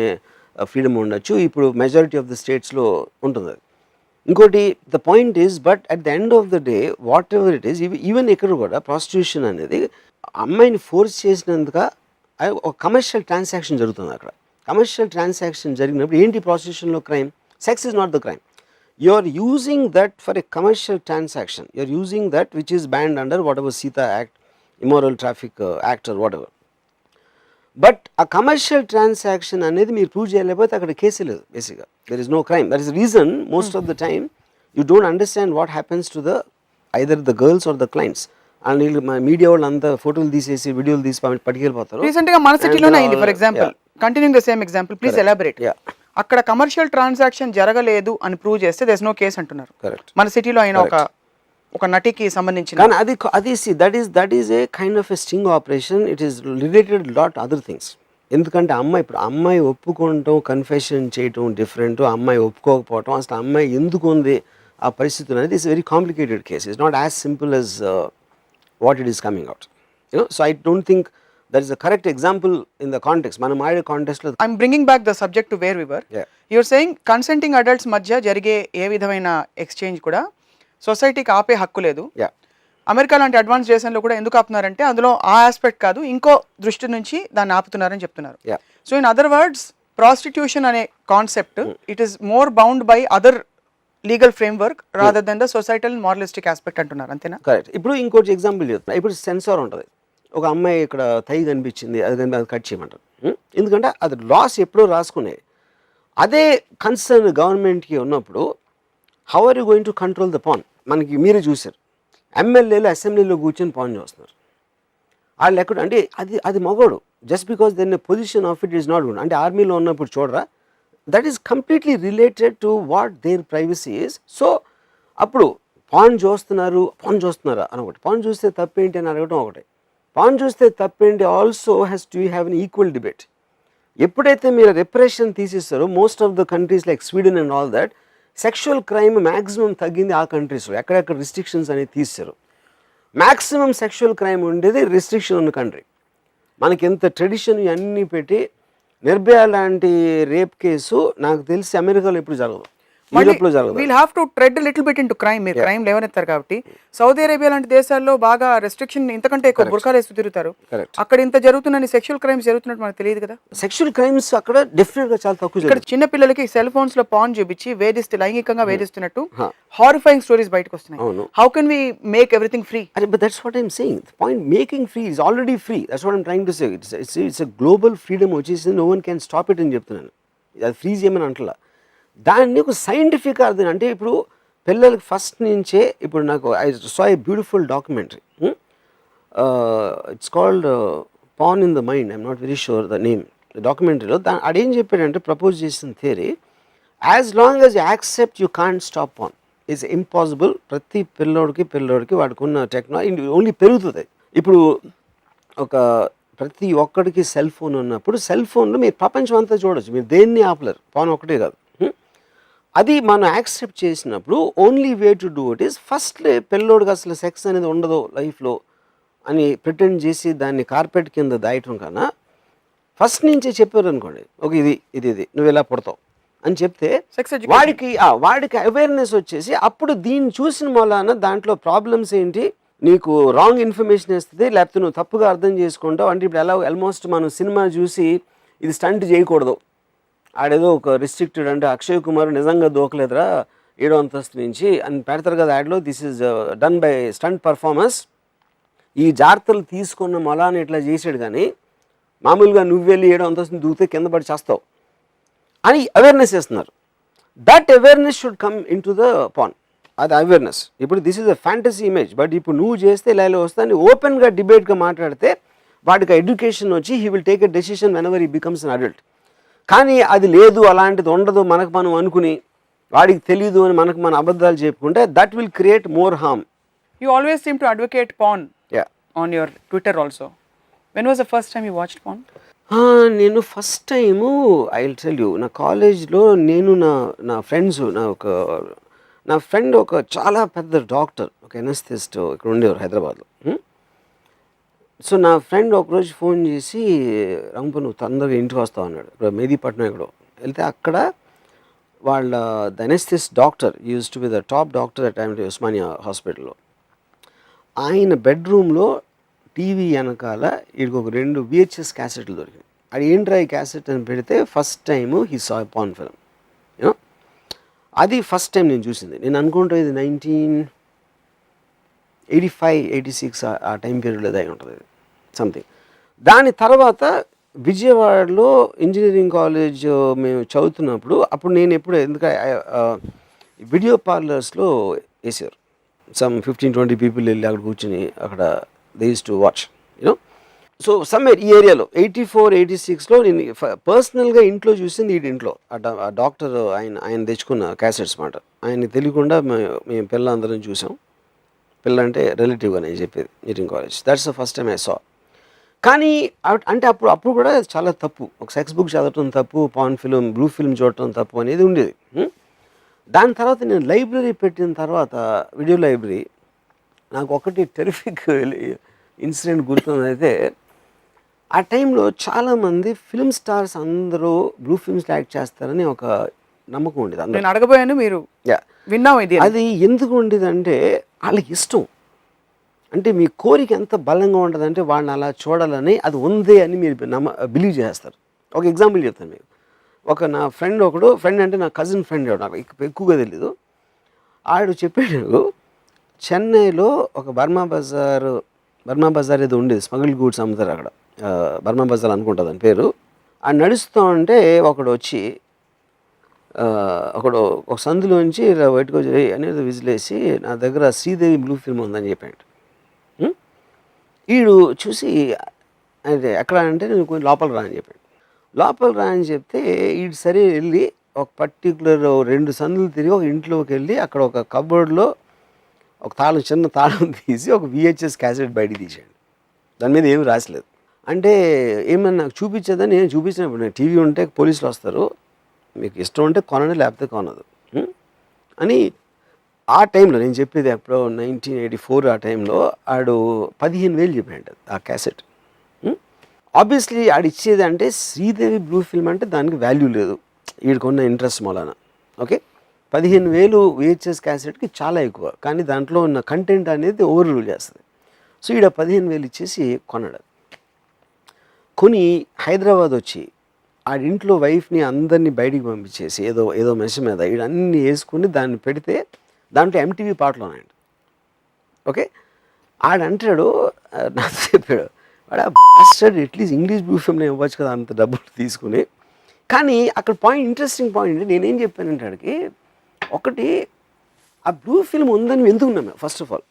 ఫ్రీడమ్ ఉండొచ్చు, ఇప్పుడు మెజారిటీ ఆఫ్ ద స్టేట్స్లో ఉంటుంది. ఇంకోటి the point is but at the end of the day what ever it is, even ఇక్కడ కూడా ప్రాస్టిట్యూషన్ అనేది అమ్మాయిని ఫోర్స్ చేసినందుక ఒక కమర్షియల్ ట్రాన్సాక్షన్ జరుగుతుంది. అక్కడ కమర్షియల్ ట్రాన్సాక్షన్ జరిగినప్పుడు ఏంటి ప్రాస్టిట్యూషన్లో crime? Sex is not the crime. You are using that for a commercial transaction. You are using that which is banned under whatever Sita Act, Immoral Traffic Act or whatever. But a commercial transaction అనేది మీరు ప్రూవ్ చేయలేకపోతే అక్కడ కేసు లేదు. బేసిక్గా there is no crime. That is the reason most of the time you don't understand what happens to the either the girls or the clients. And వీళ్ళు మీడియా వాళ్ళు అంతా ఫోటోలు తీసేసి వీడియోలు తీసి పట్టుకెళ్ళిపోతారు. రీసెంట్ గా మన సిటీలోనే అయింది. For example, continuing the same example, please elaborate. అక్కడ కమర్షియల్ ట్రాన్సాక్షన్ జరగలేదు అని ప్రూవ్ చేస్తే దేర్ ఇస్ నో కేస్ అంటున్నారు. మన సిటీలో అయిన ఒక నటికి సంబంధించిన, కానీ అది that is a kind of a sting operation. It is related lot other things. ఎందుకంటే అమ్మాయి ఒప్పుకోవటం, కన్ఫెషన్ చేయటం డిఫరెంట్, అమ్మాయి ఒప్పుకోకపోవటం, అసలు అమ్మాయి ఎందుకు ఉంది ఆ పరిస్థితులు అనేది it's very complicated case. It's not as simple as what it is coming out, so I don't think that is a correct example in the context. Manam aade context lo I'm bringing back the subject to where we were. You're saying consenting adults madhya jarige ఏ విధమైన ఎక్స్చేంజ్ కూడా సొసైటీకి ఆపే హక్కు లేదు. అమెరికా లాంటి అడ్వాన్స్ దేశంలో కూడా ఎందుకు ఆపుతున్నారంటే అందులో ఆ ఆస్పెక్ట్ కాదు, ఇంకో దృష్టి నుంచి దాన్ని ఆపుతున్నారని చెప్తున్నారు. So in other words, prostitution అనే concept it is more bound by other legal framework rather then the societal moralistic aspect అంటున్నారు, అంతేనా? కరెక్ట్. ఇప్పుడు ఇంకోటి ఎగ్జాంపుల్ చెప్తున్నా. ఇప్పుడు సెన్సార్ ఉంటుంది. ఒక అమ్మాయి ఇక్కడ థై కనిపించింది, అది కట్ చేయమంటారు. ఎందుకంటే అది లాస్ ఎప్పుడో రాసుకునే. అదే కన్సర్న్ గవర్నమెంట్కి ఉన్నప్పుడు how are you going to control the porn? మనకి మీరే చూశారు, ఎమ్మెల్యేలు అసెంబ్లీలో కూర్చొని పాన్ చేస్తున్నారు. వాళ్ళు ఎక్కడ అంటే అది మగోడు, just because then position of it is not good. అంటే ఆర్మీలో ఉన్నప్పుడు చూడరా, that is completely related to what their privacy is. So అప్పుడు పాన్ చూస్తున్నారా అని ఒకటి, పాన్ చూస్తే తప్పేంటి అని అడగటం ఒకటి, పాన్ చూస్తే తప్పేంటి also has to have an equal debate. ఎప్పుడైతే మీరు రెప్రెషన్ తీసేస్తారో most of the countries like Sweden and all that, sexual crime maximum తగ్గింది ఆ కంట్రీస్లో. ఎక్కడెక్కడ రిస్ట్రిక్షన్స్ అనేది తీస్తారు. మ్యాక్సిమం సెక్షువల్ క్రైమ్ ఉండేది రిస్ట్రిక్షన్ ఉన్న కంట్రీ. మనకి ఎంత ట్రెడిషన్ ఇవన్నీ పెట్టి నిర్భయ లాంటి రేప్ కేసు నాకు తెలిసి అమెరికాలో ఎప్పుడు జరగదు, యూరోప్లో జరగదు. We'll have to tread little bit into crime. మీరు క్రైమ్ లేవనెత్తారు కాబట్టి సౌదీ అరేబియా లాంటి దేశాల్లో బాగా రెస్ట్రిక్షన్, ఇంతకంటే ఎక్కువ బుర్ఖాలు వేస్తూ తిరుగుతారు. అక్కడ ఇంత జరుగుతుందని సెక్షువల్ క్రైమ్స్ జరుగుతున్నట్టు మనకు తెలియదు కదా. సెక్షువల్ క్రైమ్స్ అక్కడ డెఫినెట్ గా చాలా తక్కువ. ఇక్కడ చిన్న పిల్లలకి సెల్ ఫోన్స్ లో పాన్ చూపించి లైంగికంగా వేధిస్తున్నట్టు హారిఫైయింగ్ స్టోరీస్ బయటకు వస్తున్నాయి. How can we make everything free? But that's what I'm saying. The point making free is already free. That's what I'm trying to say. It's a global freedom వచ్చేసి no one can stop it అని చెప్తున్నాను. అది ఫ్రీ చేయమని అంటలా. దాన్ని ఒక సైంటిఫిక్ అర్థం అంటే ఇప్పుడు పిల్లలకి ఫస్ట్ నుంచే, ఇప్పుడు నాకు I saw a beautiful documentary, it's called porn in the mind. I'm not very sure the name. డాక్యుమెంటరీలో అదేం చెప్పాడంటే, ప్రపోజ్ చేసిన theory, as long as you accept you can't stop porn it's impossible. ప్రతి పిల్లోడికి వాడుకున్న టెక్నాలజీ ఓన్లీ పెరుగుతుంది. ఇప్పుడు ఒక ప్రతి ఒక్కడికి సెల్ ఫోన్ ఉన్నప్పుడు సెల్ ఫోన్లో మీరు ప్రపంచం అంతా చూడొచ్చు, మీరు దేన్ని ఆపలేరు, ఫోన్ ఒకటే కాదు. అది మనం యాక్సెప్ట్ చేసినప్పుడు only way to do it is first పిల్లోడికి అసలు సెక్స్ అనేది ఉండదు లైఫ్లో అని ప్రిటెండ్ చేసి దాన్ని కార్పెట్ కింద దాయటం కన్నా ఫస్ట్ నుంచే చెప్పారు అనుకోండి, ఓకే ఇది ఇది ఇది నువ్వు ఇలా పుడతావు అని చెప్తే వాడికి అవేర్నెస్ వచ్చేసి అప్పుడు దీన్ని చూసిన మూలాన దాంట్లో ప్రాబ్లమ్స్ ఏంటి, నీకు రాంగ్ ఇన్ఫర్మేషన్ ఇస్తుంది, లేకపోతే నువ్వు తప్పుగా అర్థం చేసుకుంటావు. అంటే ఇప్పుడు ఎలా ఆల్మోస్ట్ మనం సినిమా చూసి ఇది స్టంట్ చేయకూడదు, ఆడేదో ఒక రిస్ట్రిక్టెడ్, అంటే అక్షయ్ కుమార్ నిజంగా దూకలేదురా 7వ అంతస్తు నుంచి అని పెడతారు కదా యాడ్లో, this is done by stunt performance, ఈ జాగ్రత్తలు తీసుకున్న మొలాన్ని ఇట్లా చేసాడు, కానీ మామూలుగా నువ్వు వెళ్ళి 7వ అంతస్తు దూకితే కింద పడి చేస్తావు అని అవేర్నెస్ ఇస్తున్నారు. That awareness should come in to the pan, అది అవేర్నెస్. ఇప్పుడు this is a fantasy image, but ఇప్పుడు నువ్వు చేస్తే ఇలా ఇలా వస్తాను ఓపెన్గా డిబేట్గా మాట్లాడితే వాడికి ఎడ్యుకేషన్ వచ్చి he will take a decision when ever he becomes an adult. కానీ అది లేదు, అలాంటిది ఉండదు మనకు మనం అనుకుని వాడికి తెలీదు అని మనకు మన అబద్ధాలు చెప్పుకుంటే that will create more harm. You always seem to advocate porn on your Twitter also. When was the first time you watched porn? నేను first time I will tell you, నా కాలేజ్లో నేను నా ఫ్రెండ్స్, నా ఫ్రెండ్ ఒక చాలా పెద్ద డాక్టర్, ఒక ఎనస్థిస్ట్ ఇక్కడ ఉండేవారు హైదరాబాద్లో. సో నా ఫ్రెండ్ ఒకరోజు ఫోన్ చేసి రంపు నువ్వు తొందరగా ఇంటికి వస్తావు అన్నాడు. ఇప్పుడు మెహదీపట్నం ఎక్కడో వెళ్తే అక్కడ వాళ్ళ the anaesthetist doctor use to be the top doctor at time Osmania హాస్పిటల్లో. ఆయన బెడ్రూమ్లో టీవీ వెనకాల వీడికి ఒక 2 VHS క్యాసెట్లు దొరికినాయి. అది ఏంట్రా ఈ క్యాసెట్ అని పెడితే first time he saw pan film. You know అది ఫస్ట్ టైం నేను చూసింది. నేను అనుకుంటా ఇది 1985-86 ఆ టైం పీరియడ్లో అయి ఉంటుంది సంథింగ్. దాని తర్వాత విజయవాడలో ఇంజనీరింగ్ కాలేజ్ మేము చదువుతున్నప్పుడు అప్పుడు నేను ఎప్పుడు ఎందుకంటే వీడియో పార్లర్స్లో వేసారు, సమ్ 15-20 పీపుల్ వెళ్ళి అక్కడ కూర్చుని అక్కడ they use to watch you know. So somewhere ఈ ఏరియాలో 84-86లో నేను పర్సనల్గా ఇంట్లో చూసింది ఈ ఇంట్లో ఆ డాక్టర్ ఆయన తెచ్చుకున్న క్యాసెట్స్ మాట. ఆయన తెలియకుండా మేము పిల్లలందరం చూసాం. పిల్ల అంటే రిలేటివ్గా నేను చెప్పేది engineering college. That's the first time I saw. కానీ అంటే అప్పుడు కూడా చాలా తప్పు, ఒక సెక్స్ బుక్ చదవటం తప్పు, పాన్ ఫిల్మ్ బ్లూ ఫిల్మ్ చూడటం తప్పు అనేది ఉండేది. దాని తర్వాత నేను లైబ్రరీ పెట్టిన తర్వాత వీడియో లైబ్రరీ నాకు ఒకటి టెరిఫిక్ ఇన్సిడెంట్ గుర్తుందైతే, ఆ టైంలో చాలామంది ఫిల్మ్ స్టార్స్ అందరూ బ్లూ ఫిల్మ్స్లో యాక్ట్ చేస్తారని ఒక నమ్మకం ఉండేది. నేను అడగబోయాను, మీరు విన్నాం ఇది. అది ఎందుకు ఉండేదంటే వాళ్ళకి ఇష్టం, అంటే మీ కోరిక ఎంత బలంగా ఉంటుందంటే వాడిని అలా చూడాలని అది ఉంది అని మీరు బిలీవ్ చేస్తారు. ఒక ఎగ్జాంపుల్ చెప్తాను మీకు. నా ఫ్రెండ్ అంటే నా కజిన్ ఫ్రెండ్, నాకు ఎక్కువగా తెలీదు. ఆడు చెప్పాడు చెన్నైలో ఒక బర్మా బజార్ ఏదో ఉండేది, స్మగుల్ గూడ్స్ అమ్ముతారు అక్కడ, బర్మా బజార్ అనుకుంటుంది అని పేరు. ఆడు నడుస్తూ ఉంటే ఒకడు వచ్చి ఒక సందులోంచి ఇలా బయటకు వచ్చి అనేది విజిలేసి నా దగ్గర శ్రీదేవి బ్లూ ఫిల్మ్ ఉందని చెప్పాడు. వీడు చూసి అంటే ఎక్కడ అంటే నేను కొంచెం లోపల రా అని చెప్పాడు. లోపల రా అని చెప్తే వీడు సరే వెళ్ళి ఒక పర్టికులర్ 2 సందులు తిరిగి ఒక ఇంట్లోకి వెళ్ళి అక్కడ ఒక కబోర్డ్లో ఒక చిన్న తాళం తీసి ఒక VHS క్యాసెట్ బయటికి తీసాడు. దాని మీద ఏమి రాసలేదు. అంటే ఏమన్నా నాకు చూపించేదని నేను చూపించినప్పుడు, నేను టీవీ ఉంటే పోలీసులు వస్తారు, మీకు ఇష్టం ఉంటే కొనండి లేకపోతే కొనదు అని. ఆ టైంలో నేను చెప్పేది ఎప్పుడో 1984 ఆ టైంలో ఆడు 15,000 చెప్పాడు ఆ క్యాసెట్. ఆబ్వియస్లీ ఆడు ఇచ్చేది అంటే శ్రీదేవి బ్లూ ఫిల్మ్ అంటే దానికి వాల్యూ లేదు, వీడికున్న ఇంట్రెస్ట్ మూలాన. ఓకే, 15,000 VHS క్యాసెట్కి చాలా ఎక్కువ, కానీ దాంట్లో ఉన్న కంటెంట్ అనేది ఓవర్ రూల్ చేస్తుంది. సో ఈడ 15,000 ఇచ్చేసి కొన్నాడు. కొని హైదరాబాద్ వచ్చి ఆడింట్లో వైఫ్ని అందరినీ బయటికి పంపించేసి ఏదో మెష మీద వీడన్నీ వేసుకుని దాన్ని పెడితే దాంట్లో MTV పాటలు ఉన్నాయండి. ఓకే, ఆడంటాడు నాకు చెప్పాడు, వాడు బాస్టర్డ్ అట్లీస్ట్ ఇంగ్లీష్ బ్లూ ఫిల్మ్లో ఇవ్వచ్చు కదా అంత డబ్బులు తీసుకుని. కానీ అక్కడ ఇంట్రెస్టింగ్ పాయింట్ నేనేం చెప్పానంటే ఆడికి, ఒకటి ఆ బ్లూ ఫిల్మ్ ఉందని ఎందుకు ఉన్నాము ఫస్ట్ ఆఫ్ ఆల్.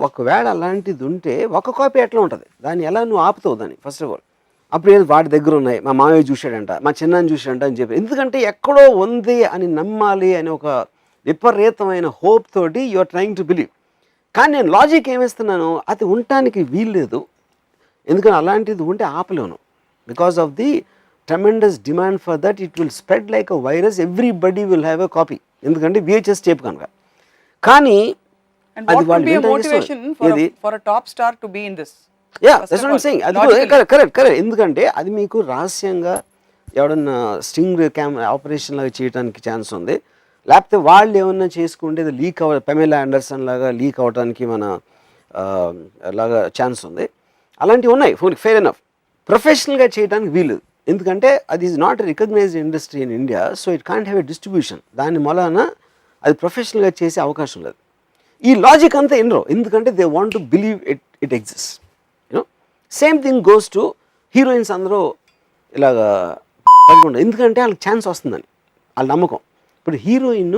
ఒకవేళ అలాంటిది ఉంటే ఒక కాపీ ఎట్లా ఉంటుంది, దాన్ని ఎలా నువ్వు ఆపుతావు దాన్ని ఫస్ట్ ఆఫ్ ఆల్. అప్పుడు ఏదో వాడి దగ్గర ఉన్నాయి, మా మామయ్య చూశాడంట, మా చిన్నాన్ని చూశాడంట అని చెప్పి, ఎందుకంటే ఎక్కడో ఉంది అని నమ్మాలి అని ఒక విపరీతమైన హోప్ తోటి you are trying to believe. కానీ నేను లాజిక్ ఏమిస్తున్నాను, అది ఉండటానికి వీల్లేదు, ఎందుకంటే అలాంటిది ఉంటే ఆపలేను. Because of the tremendous demand for that, it will spread like a virus, everybody will have a copy. ఎందుకంటే VHS టేప్ కనుక. కానీ And అది what would వాళ్ళు be a వింటానికి motivation for a top star to be in this? that's what I'm saying. అది కరెక్ట్. ఎందుకంటే అది మీకు రహస్యంగా ఎవడన్నా స్టింగ్ ఆపరేషన్ లాగా చేయడానికి ఛాన్స్ ఉంది. లేకపోతే వాళ్ళు ఏమన్నా చేసుకుంటే అది లీక్ పెమెలా ఆండర్సన్ లాగా లీక్ అవడానికి మన లాగా ఛాన్స్ ఉంది. అలాంటివి ఉన్నాయి. Fair enough. ప్రొఫెషనల్గా చేయడానికి వీలు. ఎందుకంటే అది is not recognised industry in India, so it can't have a distribution. దాని మూలాన అది ప్రొఫెషనల్గా చేసే అవకాశం లేదు. ఈ లాజిక్ అంతా ఎన్నో, ఎందుకంటే they want to believe it exist. You know same thing goes to heroines. అందరూ ఇలాగా ఎందుకంటే వాళ్ళకి ఛాన్స్ వస్తుందని వాళ్ళ నమ్మకం. ఇప్పుడు హీరోయిన్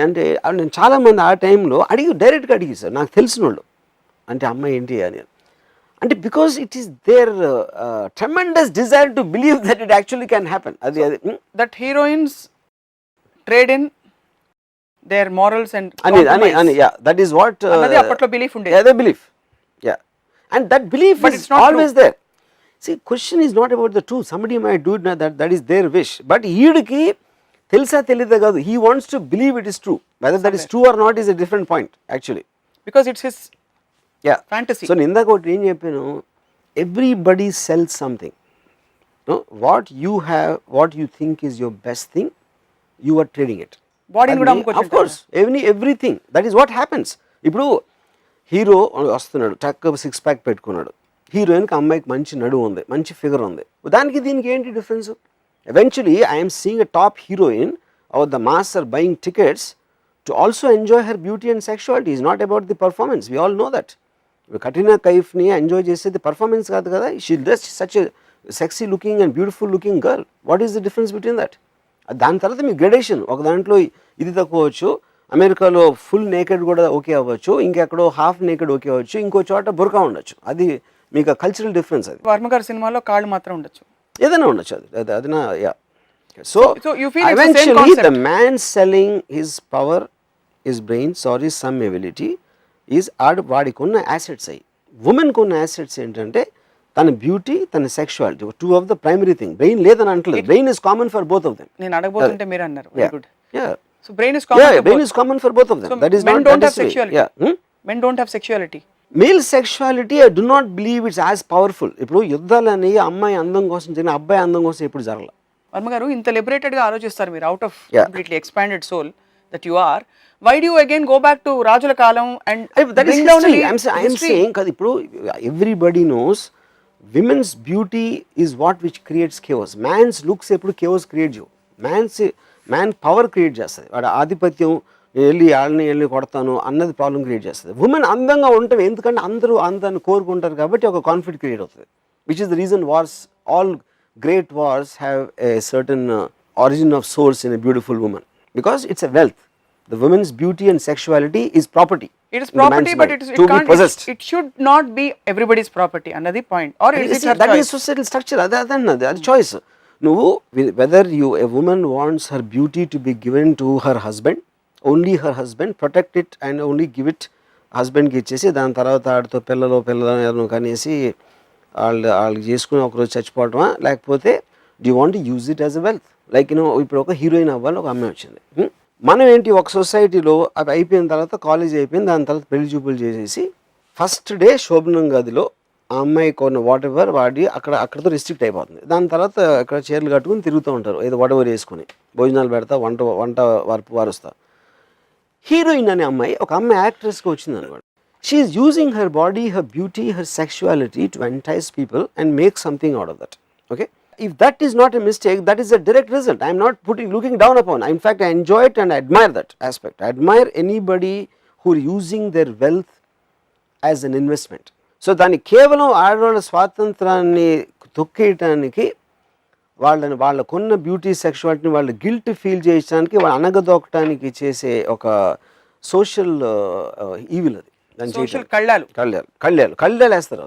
అంటే నేను చాలామంది ఆ టైంలో డైరెక్ట్గా అడిగి సార్ నాకు తెలిసిన వాళ్ళు అంటే అమ్మాయి ఏంటి అని, అంటే because it is there tremendous desire to believe that it actually can happen. అది that heroines trade in their morals and that is what అన్నది అప్పట్లో బిలీఫ్ ఉండేది. they believe, and that belief is always there. See, question is not about the truth. Somebody might do it, that is their wish, but ఈడికి తెలుసా తెలీదా కాదు, he wants to believe it is true. Whether that is true or not is a different point actually, because it's his fantasy. So ఇందాక ఒకటి ఏం చెప్పాను, everybody sells something. No, what you have, what you think is your best thing, you are trading it. బాడీని కూడా అమ్ముకోవచ్చు. Of course everything, that is what happens. ఇప్పుడు హీరో వస్తున్నాడు, టక్ 6 ప్యాక్ పెట్టుకున్నాడు. హీరోయిన్కి అమ్మాయికి మంచి నడువు ఉంది, మంచి ఫిగర్ ఉంది. దానికి దీనికి ఏంటి difference? Eventually I'm seeing a top heroine or the mass are buying tickets to also enjoy her beauty and sexuality. Is not about the performance. We all know that. Katrina కైఫ్ని ఎంజాయ్ చేసేది పర్ఫార్మెన్స్ కాదు కదా. She just such a sexy looking and beautiful looking girl. What is the difference between that? దాని తర్వాత మీ గ్రేడేషన్, ఒక దాంట్లో ఇది తక్కువ అవ్వచ్చు, అమెరికాలో ఫుల్ నేకెడ్ కూడా ఓకే అవ్వచ్చు, ఇంకెక్కడో హాఫ్ నేకెడ్ ఓకే అవ్వచ్చు, ఇంకో చోట బుర్కా ఉండొచ్చు. అది మీకు కల్చరల్ డిఫరెన్స్. అది వర్మ గారి సినిమాలో కాళ్ళు మాత్రం ఉండొచ్చు, ఏదైనా ఉండొచ్చు. అది నా so eventually the man selling his power, his brains or his some ability is వాడికి ఉన్న యాసెట్స్. అయ్యి ఉమెన్కి ఉన్న యాసెట్స్ ఏంటంటే తన బ్యూటీ, తన sexuality, 2 of the primary thing. Brain లేదని అంటలేదు. Brain is common for both of them. నేను అడగబోతుంటే మీరు అన్నారు. Very good. So brain is common for both of them. That is not don't have sexuality. Men don't have sexuality. Male sexuality I do not believe it's as powerful. ఇప్పుడు యుద్ధాలని అమ్మాయి అందం కోసం జరిగిన, అబ్బాయి అందం కోసం ఎప్పుడు జరగల. వర్మ గారు ఇంత లిబరేటెడ్ గా ఆలోచిస్తారు మీరు, out of completely expanded soul that you are. Why do you again go back to రాజుల కాలం and that is history? I am saying kad ippudu everybody knows women's beauty is what which creates chaos. Man's looks eppudu chaos create cheyu. Man power create chestadi. Vada ఆధిపత్యం వెళ్ళి వాళ్ళని కొడతాను అన్నది ప్రాబ్లం క్రియేట్ చేస్తుంది. ఉమెన్ అందంగా ఉంటే ఎందుకంటే అందరూ అందాన్ని కోరుకుంటారు కాబట్టి ఒక కాన్ఫ్లిక్ట్ క్రియేట్ అవుతుంది. Which is the reason wars, all great wars have a certain origin of source in a beautiful woman, because it's a wealth. The woman's beauty and sexuality is property. It is property, but it can't. It should not be everybody's property. Another point, or is it her that choice? is societal structure. That's choice. No, whether a woman wants her beauty to be given to her husband, only her husband, protect it and only give it husband కి ఇచ్చేసి దాని తర్వాత ఆడితో పిల్లలు కనేసి వాళ్ళు చేసుకుని ఒకరోజు చచ్చిపోవటమా, లేకపోతే do you want to use it as a wealth? Like ఇప్పుడు ఒక హీరోయిన్ అవ్వాలి, ఒక అమ్మాయి వచ్చింది. మనం ఏంటి, ఒక సొసైటీలో అది అయిపోయిన తర్వాత కాలేజ్ అయిపోయింది, దాని తర్వాత పెళ్లి చూపులు చేసేసి ఫస్ట్ డే శోభనం గదిలో ఆ అమ్మాయి కొన్న వాట్ ఎవర్ వాడి అక్కడతో రిస్ట్రిక్ట్ అయిపోతుంది. దాని తర్వాత అక్కడ చీరలు కట్టుకుని తిరుగుతూ ఉంటారు, ఏదో వాట్ ఎవర్ వేసుకొని భోజనాలు పెడతా, వంట వారుస్తా. హీరోయిన్ అనే అమ్మాయి, ఒక అమ్మాయి యాక్ట్రెస్గా వచ్చింది అనమాట. She is using her body, her beauty, her sexuality to entice people and make something out of that. Okay, if that is not a mistake, that is a direct result. I am not looking down upon. In fact, I enjoy it and I admire that aspect. I admire anybody who are using their wealth as an investment. So దాన్ని కేవలం ఆడవాళ్ళ స్వాతంత్రాన్ని తొక్కేయటానికి, వాళ్ళకున్న బ్యూటీ సెక్షువాలిటీని వాళ్ళు గిల్ట్ ఫీల్ చేయడానికి, వాళ్ళు అనగదొక్కడానికి చేసే ఒక సోషల్ ఈవిల్. అది కళ్ళాలు వేస్తారు.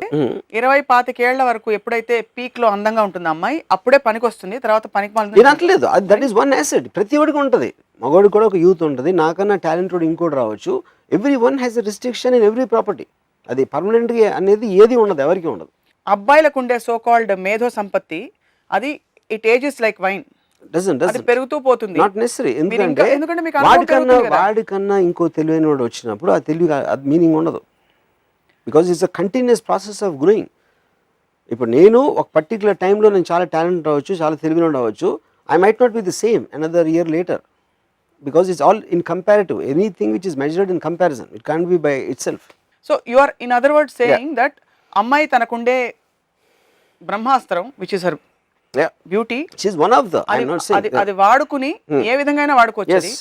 20-25 ఏళ్ల వరకు ఎప్పుడైతే పీక్ లో అందంగా ఉంటుంది అమ్మాయి, అప్పుడే పనికి వస్తుంది, తర్వాత పనికి నేను అంటలేదు. That is one asset. ప్రతి ఒడికి ఉంటుంది, మగవాడికి కూడా ఒక యూత్ ఉంటుంది, నాకన్నా టాలెంటెడ్ ఇంకోటి రావచ్చు. Every one has a restriction in every property. అది పర్మనెంట్గా అనేది ఏది ఉండదు, ఎవరికి ఉండదు. అబ్బాయిలకు ఉండే సో కాల్డ్ మేధో సంపత్తి అది it ages like wine, doesn't అది పెరుగుతూ పోతుంది. Not necessary. ఎందుకంటే ఎందుకంటే మీకు అనుభవం పెరుగుతుంది కదా. వాడికన్నా ఇంకో తెలివైన వాడు వచ్చినప్పుడు ఆ తెలివి అది మీనింగ్ ఉండదు. Because it's a continuous process of growing. ఇప్పుడు నేను ఒక పర్టికులర్ టైంలో నేను చాలా టాలెంట్ అవ్వచ్చు, చాలా తెలివిన అవ్వచ్చు. I might not be the same another year later, because it's all in comparative. Anything which is measured in comparison, it can't be by itself. So you are in other words saying that అమ్మాయి తనకుండే బ్రహ్మాస్త్రం విచ్ ఇస్ హర్ బ్యూటీ, అది వాడుకుని ఏ విధంగా వాడుకోవచ్చు. అది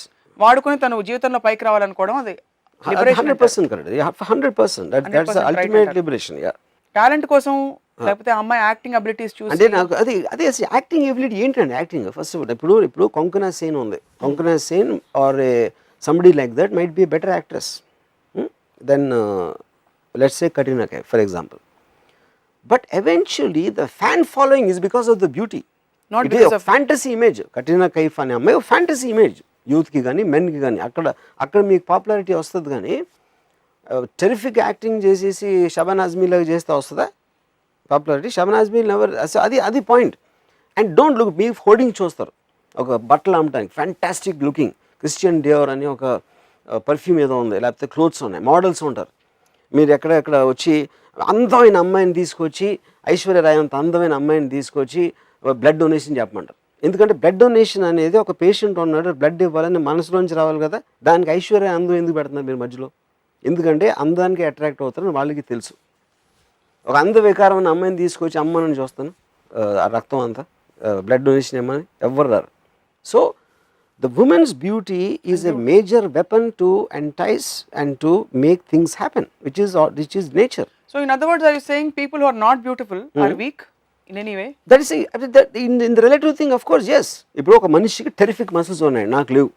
వాడుకుని తను జీవితంలో పైకి రావాలనుకోవడం అది 100% correct. 100%. That's the ultimate liberation. Yeah. Talent కోసం లేకపోతే అమ్మాయి యాక్టింగ్ అబిలిటీస్ చూసి అంటే నాకు అదే యాక్టింగ్ ఎబిలిటీ ఏంటండి. యాక్టింగ్ ఫస్ట్ ఇప్పుడు కొంకనా సేన్ ఉంది. Konkona Sen or somebody like that might be better actress than let's say Katrina Kaif for example. But eventually the fan following is because of the beauty, not because of fantasy image. Katrina Kaif అనే అమ్మాయి ఫ్యాంటసీ ఇమేజ్ యూత్కి కానీ మెన్కి కానీ అక్కడ మీకు పాపులారిటీ వస్తుంది. కానీ టెరిఫిక్ యాక్టింగ్ చేసేసి షబానా ఆజ్మీ లాగా చేస్తే వస్తుందా పాపులారిటీ? షబానా ఆజ్మీ నెవర్. అది point. And don't look, me hoarding చూస్తారు ఒక బట్టలు అమ్మటానికి ఫ్యాంటాస్టిక్ లుకింగ్ క్రిస్టియన్ డియోర్ అని ఒక పర్ఫ్యూమ్ ఏదో ఉంది, లేకపోతే క్లోత్స్ ఉన్నాయి, మోడల్స్ ఉంటారు. మీరు ఎక్కడ వచ్చి అందమైన అమ్మాయిని తీసుకొచ్చి ఐశ్వర్య రాయ్ అంత అందమైన అమ్మాయిని తీసుకొచ్చి బ్లడ్ డొనేషన్ చెప్పమంటారు. ఎందుకంటే బ్లడ్ డొనేషన్ అనేది ఒక పేషెంట్ ఉన్నాడు, బ్లడ్ ఇవ్వాలని మనసులోంచి రావాలి కదా. దానికి ఐశ్వర్య అందం ఎందుకు పెడుతున్నారు మీరు మధ్యలో? ఎందుకంటే అందానికి అట్రాక్ట్ అవుతారని వాళ్ళకి తెలుసు. ఒక అంద వికారం ఉన్న అమ్మాయిని తీసుకొచ్చి అమ్మని చూస్తాను ఆ రక్తం అంతా బ్లడ్ డొనేషన్ ఏమని ఎవ్వరు రారు. So the woman's beauty is a major weapon to entice and to make things happen, which is nature. So in other words, are you saying people who are not beautiful are weak in any way? That is in the relative thing, of course, yes. ఇప్పుడు ఒక మనిషికి టెరిఫిక్ మసిల్స్ ఉన్నాయి, నాకు లేవు.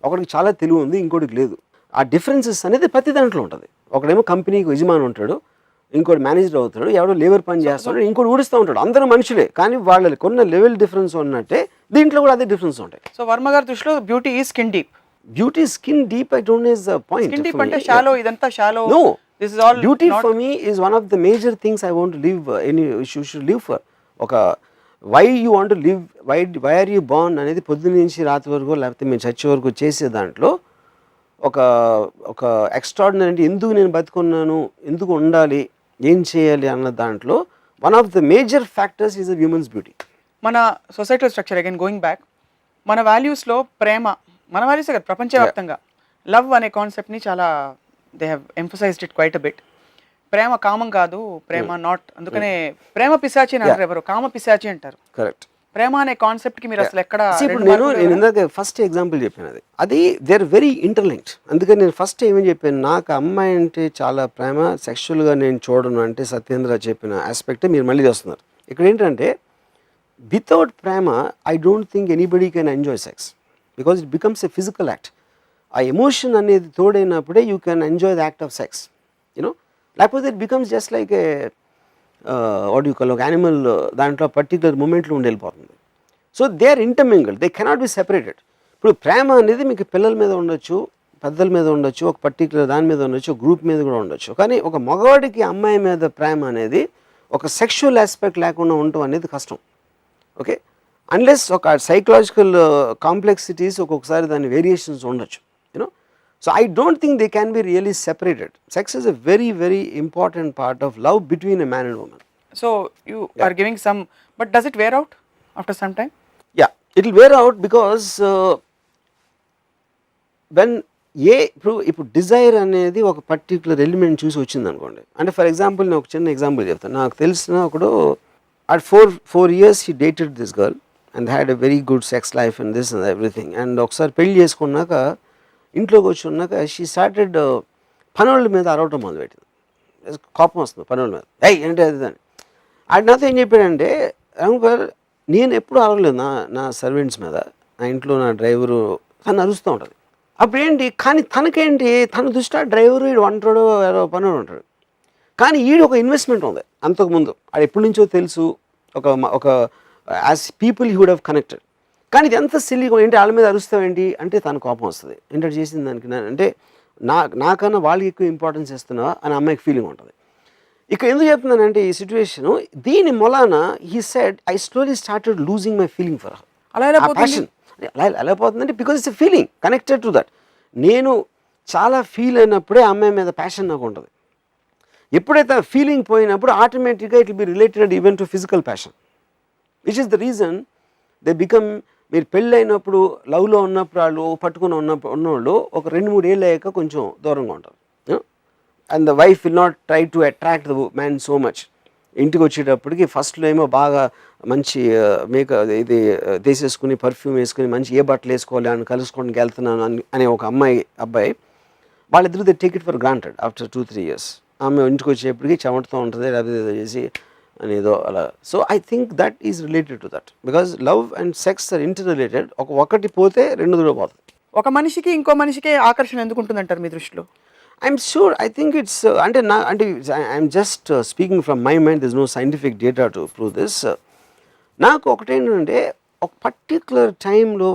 ఒకడికి చాలా తెలివి ఉంది, ఇంకోటికి లేదు. ఆ డిఫరెన్సెస్ అనేది ప్రతి దాంట్లో ఉంటుంది. ఒకడేమో కంపెనీకి యజమాని ఉంటాడు, ఇంకోటి మేనేజర్ అవుతాడు, ఎవడో లేబర్ పని చేస్తాడు, ఇంకోటి ఊడిస్తూ ఉంటాడు. అందరూ మనుషులే, కానీ వాళ్ళకి కొన్న లెవెల్ డిఫరెన్స్ ఉన్నట్టే దీంట్లో కూడా అదే డిఫరెన్స్ ఉంటాయి. సో వర్మ గారి దృష్టిలో beauty is skin deep. Beauty skin deep, I don't know is the point. Skin deep అంటే షాలో, ఇదంతా shallow. No, this is all beauty for me is one of the major things I want to live. You should live for. ఒక why you want to live, why are you born అనేది పొద్దున్న నుంచి రాత్రి వరకు లేకపోతే మేము చచ్చే వరకు చేసే దాంట్లో ఒక ఎక్స్ట్రాడినరీ ఎందుకు నేను బతుకున్నాను, ఎందుకు ఉండాలి, ఏం చేయాలి అన్న దాంట్లో one of the major factors is a humans beauty. మన societal structure again going back, మన వాల్యూస్లో ప్రేమ, మన వాల్యూస్ కదా ప్రపంచవ్యాప్తంగా లవ్ అనే కాన్సెప్ట్ని చాలా they have emphasised it quite a bit. ప్రేమ కామం కాదు, ప్రేమ నాట్, అందుకనే ప్రేమ పిశాచి అని అంటారు, ఎవరు కామ పిశాచి అంటారు. కరెక్ట్. ప్రేమ అనే కాన్సెప్ట్కి మీరు అసలు ఎక్కడ? ఇప్పుడు నేను ఇందాక ఫస్ట్ ఎగ్జాంపుల్ చెప్పాను, అది దే ఆర్ వెరీ ఇంటర్లింక్డ్. అందుకని నేను ఫస్ట్ ఏమని చెప్పాను, నాకు అమ్మాయి అంటే చాలా ప్రేమ, సెక్షువల్గా నేను చూడను అంటే సత్యేంద్ర చెప్పిన ఆస్పెక్ట్ మీరు మళ్ళీ చేస్తున్నారు. ఇక్కడ ఏంటంటే వితౌట్ ప్రేమ I don't think anybody can enjoy sex, because it becomes a physical act. ఆ ఎమోషన్ అనేది తోడైనప్పుడే you can enjoy the act of sex, you know. లేకపోతే it becomes just like a what you call ఒక యానిమల్, దాంట్లో పర్టికులర్ మూమెంట్లో ఉండి వెళ్ళిపోతుంది. So they are intermingled, they cannot be separated. ఇప్పుడు ప్రేమ అనేది మీకు పిల్లల మీద ఉండొచ్చు, పెద్దల మీద ఉండొచ్చు, ఒక పర్టికులర్ దాని మీద ఉండొచ్చు, గ్రూప్ మీద కూడా ఉండొచ్చు. కానీ ఒక మగవాడికి అమ్మాయి మీద ప్రేమ అనేది ఒక సెక్షువల్ ఆస్పెక్ట్ లేకుండా ఉండటం అనేది కష్టం. ఓకే, అన్లెస్ ఒక సైకలాజికల్ కాంప్లెక్సిటీస్ ఒక్కొక్కసారి దాని వేరియేషన్స్ ఉండొచ్చు, you know. So I don't think they can be really separated. Sex is a very, very important part of love between a man and woman. So you are giving some, but does it wear out after some time? Yeah, it will wear out because when ఇప్పుడు డిజైర్ అనేది ఒక పర్టికులర్ ఎలిమెంట్ చూసి వచ్చింది అనుకోండి. అంటే ఫర్ ఎగ్జాంపుల్ నేను ఒక చిన్న ఎగ్జాంపుల్ చెప్తాను. నాకు తెలిసిన ఒకడు at 4 years he dated this girl and had a very good sex life and this and everything. And ఒకసారి పెళ్లి చేసుకున్నాక ఇంట్లోకి వచ్చి ఉన్నాక షీ స్టార్టెడ్ పనుల మీద అరవటం మొదలుపెట్టింది. కోపం వస్తుంది పనుల మీద, ఏంటి అది అని. అది నాతో ఏం చెప్పాడంటే, రాంగోపాల్ నేను ఎప్పుడు అరవలేదు నా సర్వెంట్స్ మీద, నా ఇంట్లో నా డ్రైవరు తను అరుస్తూ ఉంటుంది. అప్పుడు ఏంటి, కానీ తనకేంటి, తన దృష్టి డ్రైవరు వీడు అంటాడు, పనులు ఉంటాడు. కానీ ఈడు ఒక ఇన్వెస్ట్మెంట్ ఉంది అంతకుముందు, అది ఎప్పటి నుంచో తెలుసు, ఒక as people he would have connected. కానీ ఇది ఎంత సిల్లీగా ఏంటి, వాళ్ళ మీద అరుస్తావేంటి అంటే తన కోపం వస్తుంది. ఏంటంటే చేసిన దానికి అంటే నాకన్నా వాళ్ళకి ఎక్కువ ఇంపార్టెన్స్ ఇస్తున్నావా అని అమ్మాయికి ఫీలింగ్ ఉంటుంది. ఇక్కడ ఎందుకు చెప్తున్నానంటే ఈ సిచ్యువేషన్ దీని మొలాన he said I slowly started losing my feeling for అలా ఎలా ఆ పోతుంది? ప్యాషన్ ఎలా పోతుందంటే because it's a feeling connected to that. నేను చాలా ఫీల్ అయినప్పుడే అమ్మాయి మీద ప్యాషన్ నాకు ఉంటుంది. ఎప్పుడైతే ఫీలింగ్ పోయినప్పుడు ఆటోమేటిక్గా it will be related even to physical passion, which is the reason they become. మీరు పెళ్ళి అయినప్పుడు లవ్లో ఉన్నప్పుడు వాళ్ళు పట్టుకుని ఉన్నవాళ్ళు ఒక 2-3 ఏళ్ళు అయ్యాక కొంచెం దూరంగా ఉంటారు. And the wife will not try to attract the man so much. ఇంటికి వచ్చేటప్పటికి ఫస్ట్లో ఏమో బాగా మంచి ఇది తీసేసుకుని పర్ఫ్యూమ్ వేసుకుని మంచి ఏ బట్టలు వేసుకోవాలి అని కలుసుకోవడానికి వెళ్తున్నాను అనే ఒక అబ్బాయి వాళ్ళిద్దరూ they take it for granted after 2-3 years. ఆమె ఇంటికి వచ్చేప్పటికి చెమటతో ఉంటుంది లేకపోతే ఏదో చేసి అనేదో అలా. So I think that is related to that because love and sex are inter related. ఒకటి పోతే రెండు దూరం పోతుంది. ఒక మనిషికి ఇంకో మనిషికి ఆకర్షణ ఎందుకు ఉంటుందంటారు మీ దృష్టిలో? I'm sure I think it's అంటే I'm just speaking from my mind. This no scientific data to prove this. నాకు ఒకటేంటంటే ఒక పర్టిక్యులర్ టైంలో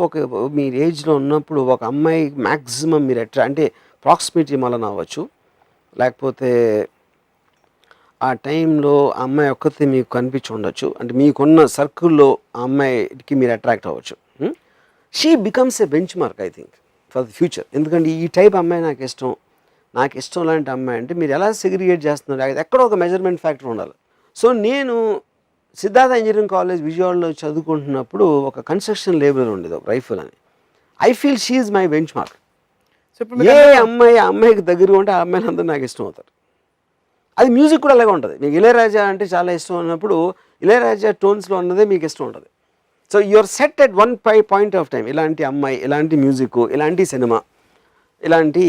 మీరు ఏజ్లో ఉన్నప్పుడు ఒక అమ్మాయి మ్యాక్సిమం మీరు అంటే ప్రాక్సిమిటీ వలన అవ్వచ్చు, లేకపోతే ఆ టైంలో ఆ అమ్మాయి ఒక్కతే మీకు కనిపించి ఉండొచ్చు, అంటే మీకున్న సర్కిల్లో ఆ అమ్మాయికి మీరు అట్రాక్ట్ అవ్వచ్చు. She becomes a bench mark I think for the future. ఎందుకంటే ఈ టైప్ అమ్మాయి నాకు ఇష్టం లాంటి అమ్మాయి అంటే మీరు ఎలా సెగ్రిగేట్ చేస్తున్నారు, ఎక్కడో ఒక మెజర్మెంట్ ఫ్యాక్టర్ ఉండాలి. సో నేను సిద్ధార్థ ఇంజనీరింగ్ కాలేజ్ విజయవాడలో చదువుకుంటున్నప్పుడు ఒక కన్స్ట్రక్షన్ లేబర్ ఉండేది, ఒక రైఫల్ అని. I feel she is my bench mark. So ఇప్పుడు ఏ అమ్మాయికి దగ్గరగా ఉంటే ఆ అమ్మాయిలు అందరూ నాకు ఇష్టం అవుతారు. అది మ్యూజిక్ కూడా అలాగే ఉంటుంది. మీకు ఇళయరాజా అంటే చాలా ఇష్టం ఉన్నప్పుడు ఇళయరాజా టోన్స్లో ఉన్నదే మీకు ఇష్టం ఉంటుంది. So you're set at one point of time. ఇలాంటి అమ్మాయి, ఇలాంటి మ్యూజిక్, ఇలాంటి సినిమా, ఇలాంటి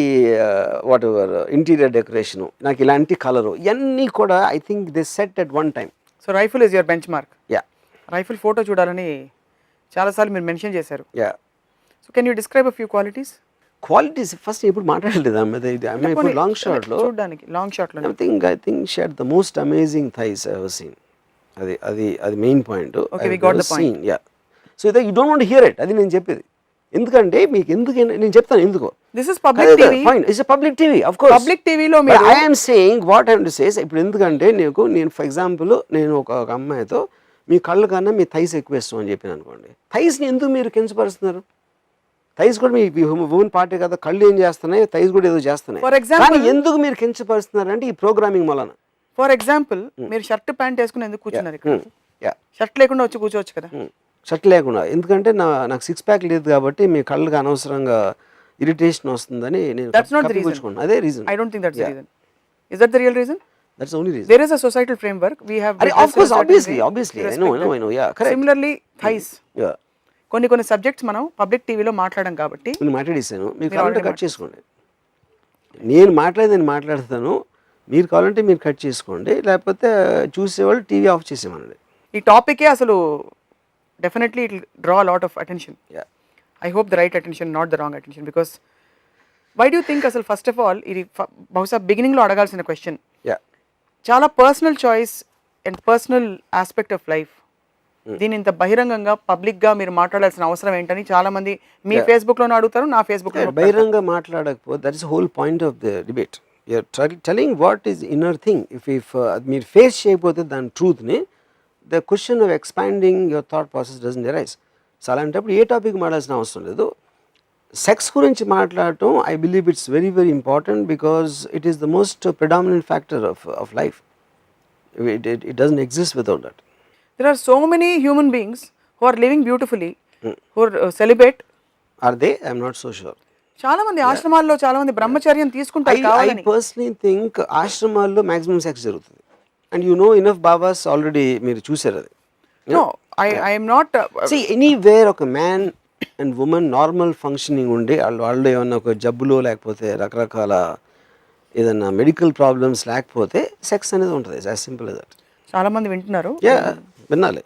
వాట్ ఎవర్ ఇంటీరియర్ డెకరేషను, నాకు ఇలాంటి కలరు, ఇవన్నీ కూడా I think they set at one time. So rifle is your benchmark. Yeah, rifle photo చూడాలని చాలాసార్లు మీరు మెన్షన్ చేశారు. Yeah. So can you describe a few qualities? Qualities first ఎప్పుడు మాట్లాడలేదు అమ్మాయి ఇప్పుడు లాంగ్ షాట్లో చూడడానికి. లాంగ్ షాట్లో I think she had the most amazing thighs I have seen. అది main point. Okay, we got the point. Yeah. So you don't want hear it, అది నేను చెప్పేది. ఎందుకంటే మీకు నేను చెప్తాను ఎందుకో. This is public TV. Point it's public TV off course. Public టీవీలో మీరు I am saying what I have to say. ఇప్పుడు ఎందుకంటే నేను ఫర్ ఎగ్జాంపుల్ నేను ఒక అమ్మాయితో మీ కళ్ళు కన్నా మీ థైస్ ఎక్కువ ఇష్టం అని చెప్పాను అనుకోండి, థైస్ని ఎందుకు మీరు కించపరుస్తున్నారు? థైస్ కూడా మీ ఉమెన్ పార్టీ కదా, కళ్ళు ఏం చేస్తున్నాయి, థైస్ కూడా ఏదో చేస్తున్నాయి. ఫర్ ఎగ్జాంపుల్ ఎందుకు మీరు కించపరుస్తున్నారు అంటే ఈ ప్రోగ్రామింగ్ వలన. ఫర్ ఎగ్జాంపుల్ మీరు షర్ట్ ప్యాంట్ వేసుకుని ఎందుకు కూర్చున్నారు ఇక్కడ? షర్ట్ లేకుండా వచ్చి కూర్చోవచ్చు కదా. షర్ట్ లేకుండా ఎందుకంటే నాకు 6 ప్యాక్ లేదు కాబట్టి మీ కళ్ళకి అనవసరంగా ఇరిటేషన్ వస్తుందని నేను కూర్చుకున్నాను. అదే reason. I don't think that's the reason. Is that the real reason? That's the only reason. There is a societal framework. We have Of course, obviously. I know. Yeah, correct. Similarly, thighs. Yeah. కొన్ని సబ్జెక్ట్స్ మనం పబ్లిక్ టీవీలో మాట్లాడడం కాబట్టి నేను మాట్లాడేసాను, మీరు కావాలంటే కట్ చేసుకోండి. నేను మాట్లాడతాను, మీరు కావాలంటే మీరు కట్ చేసుకోండి, లేకపోతే చూసేవాళ్ళు టీవీ ఆఫ్ చేసేమనండి. ఈ టాపికే అసలు definitely it draw lot of attention. I hope the right attention, not the wrong attention. Because why do think అసలు ఫస్ట్ ఆఫ్ ఆల్ ఇది బహుశా బిగినింగ్లో అడగాల్సిన క్వశ్చన్. చాలా personal choice and personal aspect of life. దీని ఇంత బహిరంగంగా పబ్లిక్గా మీరు మాట్లాడాల్సిన అవసరం ఏంటని చాలా మంది మీ ఫేస్బుక్లోనే అడుగుతారు, నా ఫేస్బుక్లో. బహిరంగ మాట్లాడకపోతే that is whole point of the debate. You're telling what is inner thing. If మీరు ఫేస్ చేయకపోతే దాని ట్రూత్ని, the question of expanding your thought process doesn't arise. So అలాంటప్పుడు ఏ టాపిక్ మాట్లాడాల్సిన అవసరం లేదు. సెక్స్ గురించి మాట్లాడటం I believe it's very very important because it is the most predominant factor of life. It doesn't exist without that. There are so many human beings who are living beautifully, who are celibate. Are they? I'm not so sure. చాలా మంది ఆశ్రమాల్లో చాలా మంది బ్రహ్మచర్యం తీసుకుంటారు కావాలని. I personally think ఆశ్రమాల్లో maximum sex జరుగుతుంది. And you know enough babas already మీరు చూసారు అది. No, I am not. See, anywhere ఒక man and woman normal functioning ఉండి వాళ్ళు ఏమన్నా ఒక జబ్బులో లేకపోతే రకరకాల ఏదన్నా మెడికల్ ప్రాబ్లమ్స్ లేకపోతే సెక్స్ అనేది ఉంటుంది. As simple as that. చాలా మంది వింటున్నారు. వినాలి.